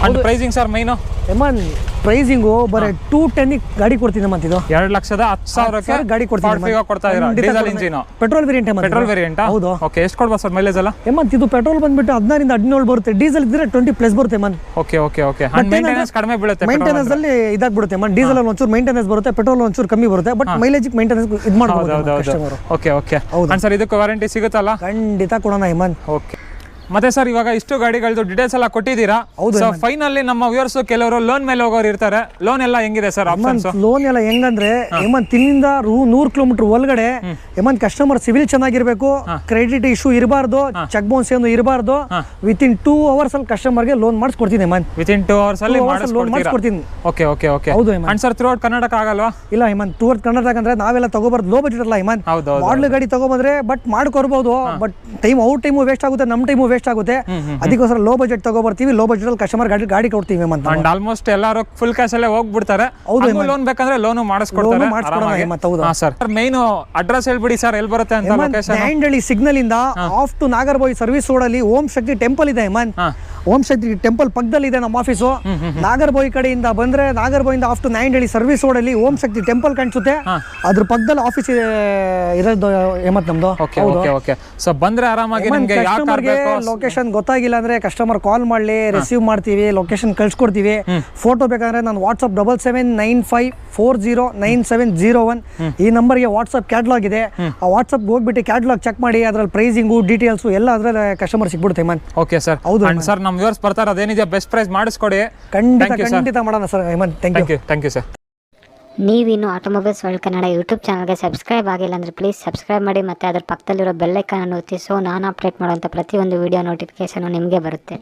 ಅಂಡ್ ಪ್ರೈಸಿಂಗ್ ಸರ್ ಮೈನು ಹೇಮಂತ್ ಪ್ರೈಸಿಂಗು ಬರೀ 210 ಗಾಡಿ ಕೊಡ್ತೀನಿ ಹೇಮಂತ್. ಇದು 2,10,000 ಗಾಡಿ ಕೊಡ್ತೀನಿ ಕೊಡ್ತಾ ಇದೀರಾ. Diesel engine, petrol variant Hemanth. Petrol variant. ಹೌದು. ಓಕೆ, ಎಷ್ಟು ಕೊಡ್ಬೋದು ಸರ್ ಮೈಲೇಜ್ ಎಲ್ಲ? ಹೇಮಂತ್ ಇದು ಪೆಟ್ರೋಲ್ ಬಂದ್ಬಿಟ್ಟು 16 ಇಂದ 17 ಬರುತ್ತೆ, ಡೀಸೆಲ್ ಇದ್ರೆ 20+ ಬರುತ್ತೆ Hemanth. Okay okay okay. And maintenance ಕಡಿಮೆ ಬೀಳುತ್ತೆ. ಮೇಂಟೆನೆನ್ಸ್ ಅಲ್ಲಿ ಇದಾಗ್ಬಿಡುತ್ತೆ ಹೇಮಂತ್. ಡೀಸೆಲ್ ಅಲ್ಲಿ ಒಂಚೂರು ಮೇಂಟೆನೆನ್ಸ್ ಬರುತ್ತೆ, ಪೆಟ್ರೋಲ್ ಒಂಚೂರು ಕಮ್ಮಿ ಬರುತ್ತೆ, ಬಟ್ ಮೈಲೇಜ್ ಮೇಂಟೆನೆನ್ಸ್ ಇದು ಮಾಡ್ಬೋದು customer. Okay okay. And sir ಇದಕ್ಕೆ ವಾರಂಟಿ ಸಿಗುತ್ತಲ್ಲ? ಖಂಡಿತ ಕೊಡೋಣ ಹೇಮಂತ್. ಓಕೆ. ಮತ್ತೆ ಸರ್ ಇವಾಗ ಇಷ್ಟು ಗಾಡಿಗಳದ್ದು ಡೀಟೇಲ್ಸ್ ಎಲ್ಲ ಕೊಟ್ಟಿದ್ದೀರಾ. ಸೊ ಫೈನಲಿ ನಮ್ಮ ವ್ಯೂವರ್ಸ್ ಕೆಲವರು ಲೋನ್ ಮೇಲೆ ಹೋಗೋರು ಇರ್ತಾರೆ. ಲೋನ್ ಎಲ್ಲ ಹೆಂಗಿದೆ ಸರ್ ಆಪ್ಷನ್ಸ್? ಲೋನ್ ಎಲ್ಲ ಹೆಂಗಂದ್ರೆ ಹೇಮಂತ್ ಇಲ್ಲಿಂದ 100 ಕಿಲೋಮೀಟರ್ ಒಳಗಡೆ ಹೇಮಂತ್ ಕಸ್ಟಮರ್ ಸಿವಿಲ್ ಚೆನ್ನಾಗಿರ್ಬೇಕು, ಕ್ರೆಡಿಟ್ ಇಶ್ಯೂ ಇರಬಾರ್ದು, ಚೆಕ್ ಬೌನ್ಸ್ ಏನು ಇರಬಾರ್ದು. ವಿತಿನ್ 2 ಅವರ್ಸ್ ಅಲ್ಲಿ ಕಸ್ಟಮರ್ಗೆ ಲೋನ್ ಮಾಡಿಸ್ಕೊಡ್ತೀನಿ ಹೇಮಂತ್. ವಿತಿನ್ 2 ಅವರ್ಸ್ ಅಲ್ಲಿ ಲೋನ್ ಮಾಡಿಸ್ಕೊಡ್ತೀನಿ. Okay okay okay. ಹೌದು Hemanth. And sir throughout Karnataka ಆಗಲ್ವಾ? ಇಲ್ಲ ಹೇಮಂತ್, ಥ್ರೂಔಟ್ ಕರ್ನಾಟಕ ಅಂದ್ರೆ ನಾವೆಲ್ಲ ತಗೋಬಾರ್ದು, ಲೋ ಬಜೆಟ್ ಅಲ್ಲ ಹೇಮಂತ್. ಮಾಡ್ಲು ಗಾಡಿ ತಗೋಬಂದ್ರೆ ಬಟ್ ಮಾಡ್ಕೊರ್ಬಹುದು, ಬಟ್ ಟೈಮು ವೇಸ್ಟ್ ಆಗುತ್ತೆ, ನಮ್ಮ ಟೈಮು ವೇಸ್ಟ್ ಆಗುತ್ತೆ. ಅದಕ್ಕೋಸ್ಕರ ಲೋ ಬಜೆಟ್ ತಗೋಬರ್ತೀವಿ, ಲೋ ಬಜೆಟ್ ಅಲ್ಲಿ ಕಸ್ಟಮರ್ ಗಾಡಿ ಕೊಡ್ತೀವಿ ಹೇಮಂತ್. ಅಂಡ್ ಆಲ್ಮೋಸ್ಟ್ ಎಲ್ಲರೂ ಫುಲ್ ಕ್ಯಾಶ್ ಅಲ್ಲೇ ಹೋಗ್ಬಿಡ್ತಾರೆ. ಲೋನ್ ಬೇಕಂದ್ರೆ ಲೋನು ಮಾಡಿಸ್ಕೊಡ್ತಾರೆ. ಹಾ ಸರ್, ಮೈನ್ ಅಡ್ರೆಸ್ ಹೇಳ್ಬಿಡಿ ಸರ್, ಎಲ್ಲಿ ಬರುತ್ತೆ ಅಂತ ಲೊಕೇಶನ್? ನ್ಯಾಂಡಳ್ಳಿ ಸಿಗ್ನಲ್ ಇಂದ off to Nagarbhavi service road ಅಲ್ಲಿ ಓಂ ಶಕ್ತಿ ಟೆಂಪಲ್ ಇದೆ ಹೇಮಂತ್. ಓಂ ಶಕ್ತಿ ಟೆಂಪಲ್ ಪಕ್ಕದಲ್ಲಿ ಇದೆ ನಮ್ಮ ಆಫೀಸು. ನಾಗರಬಾವಿ ಕಡೆಯಿಂದ ಬಂದ್ರೆ ನಾಗರಬಾವಿಯಿಂದ ಆಫ್ ಟು ನ್ಯಾಂಡಳ್ಳಿ ಸರ್ವಿಸ್ ರೋಡ್ ಅಲ್ಲಿ ಓಂ ಶಕ್ತಿ ಟೆಂಪಲ್ ಕಾಣಿಸುತ್ತೆ, ಅದ್ರ ಪಕ್ಕದಲ್ಲಿ ಆಫೀಸ್ ಇರೋದು ಹೇಮಂತ್ ನಮ್ದು. Okay okay okay. ಸೊ ಬಂದ್ರೆ ಆರಾಮಾಗಿ ನಿಮಗೆ ಯಾವ ಕಾರ್ ಬೇಕು, ಲೊಕೇಶನ್ ಗೊತ್ತಾಗಿಲ್ಲ ಅಂದ್ರೆ ಕಸ್ಟಮರ್ ಕಾಲ್ ಮಾಡ್ಲಿ, ರಿಸೀವ್ ಮಾಡ್ತೀವಿ, ಲೊಕೇಶನ್ ಕಳ್ಸಿಕೊಡ್ತೀವಿ. ಫೋಟೋ ಬೇಕಾದ್ರೆ ನಾನು ವಾಟ್ಸ್ಆಪ್ 7795409701 ಈ ನಂಬರ್ಗೆ ವಾಟ್ಸ್ಆಪ್ ಕ್ಯಾಟ್ಲಾಗ್ ಇದೆ. ಆ ವಾಟ್ಸ್ಆಪ್ ಹೋಗ್ಬಿಟ್ಟು ಕ್ಯಾಟ್ಲಾಗ್ ಚೆಕ್ ಮಾಡಿ, ಅದ್ರಲ್ಲಿ ಪ್ರೈಸಿಂಗು ಡೀಟೇಲ್ಸ್ ಎಲ್ಲ ಅದ್ರಲ್ಲಿ ಕಸ್ಟಮರ್ ಸಿಗ್ಬಿಡುತ್ತೆ ಹೇಮಂತ್. Okay sir. ಹೌದು ಸರ್, ನಮ್ಮ ವ್ಯೂವರ್ಸ್ ಬರ್ತಾರೆ, ಅದೇನಿದೆ ಬೆಸ್ಟ್ ಪ್ರೈಸ್ ಮಾಡಿಸ್ಕೊಡಿ. ಖಂಡಿತ ಮಾಡೋಣ sir Hemanth. Thank you sir. ನೀವಿನ್ನು ಆಟೋಮೊಬೈಲ್ಸ್ ವರ್ಲ್ಡ್ ಕನ್ನಡ ಯೂಟ್ಯೂಬ್ ಚಾನಲ್ಗೆ ಸಬ್ಸ್ಕ್ರೈಬ್ ಆಗಿಲ್ಲ ಅಂದರೆ ಪ್ಲೀಸ್ ಸಬ್ಸ್ಕ್ರೈಬ್ ಮಾಡಿ, ಮತ್ತು ಅದರ ಪಕ್ಕದಲ್ಲಿರೋ ಬೆಲ್ ಐಕಾನ್ ಅನ್ನು ಒತ್ತಿ. ಸೊ ನಾನು ಅಪ್ಡೇಟ್ ಮಾಡುವಂಥ ಪ್ರತಿಯೊಂದು ವಿಡಿಯೋ ನೋಟಿಫಿಕೇಷನು ನಿಮಗೆ ಬರುತ್ತೆ.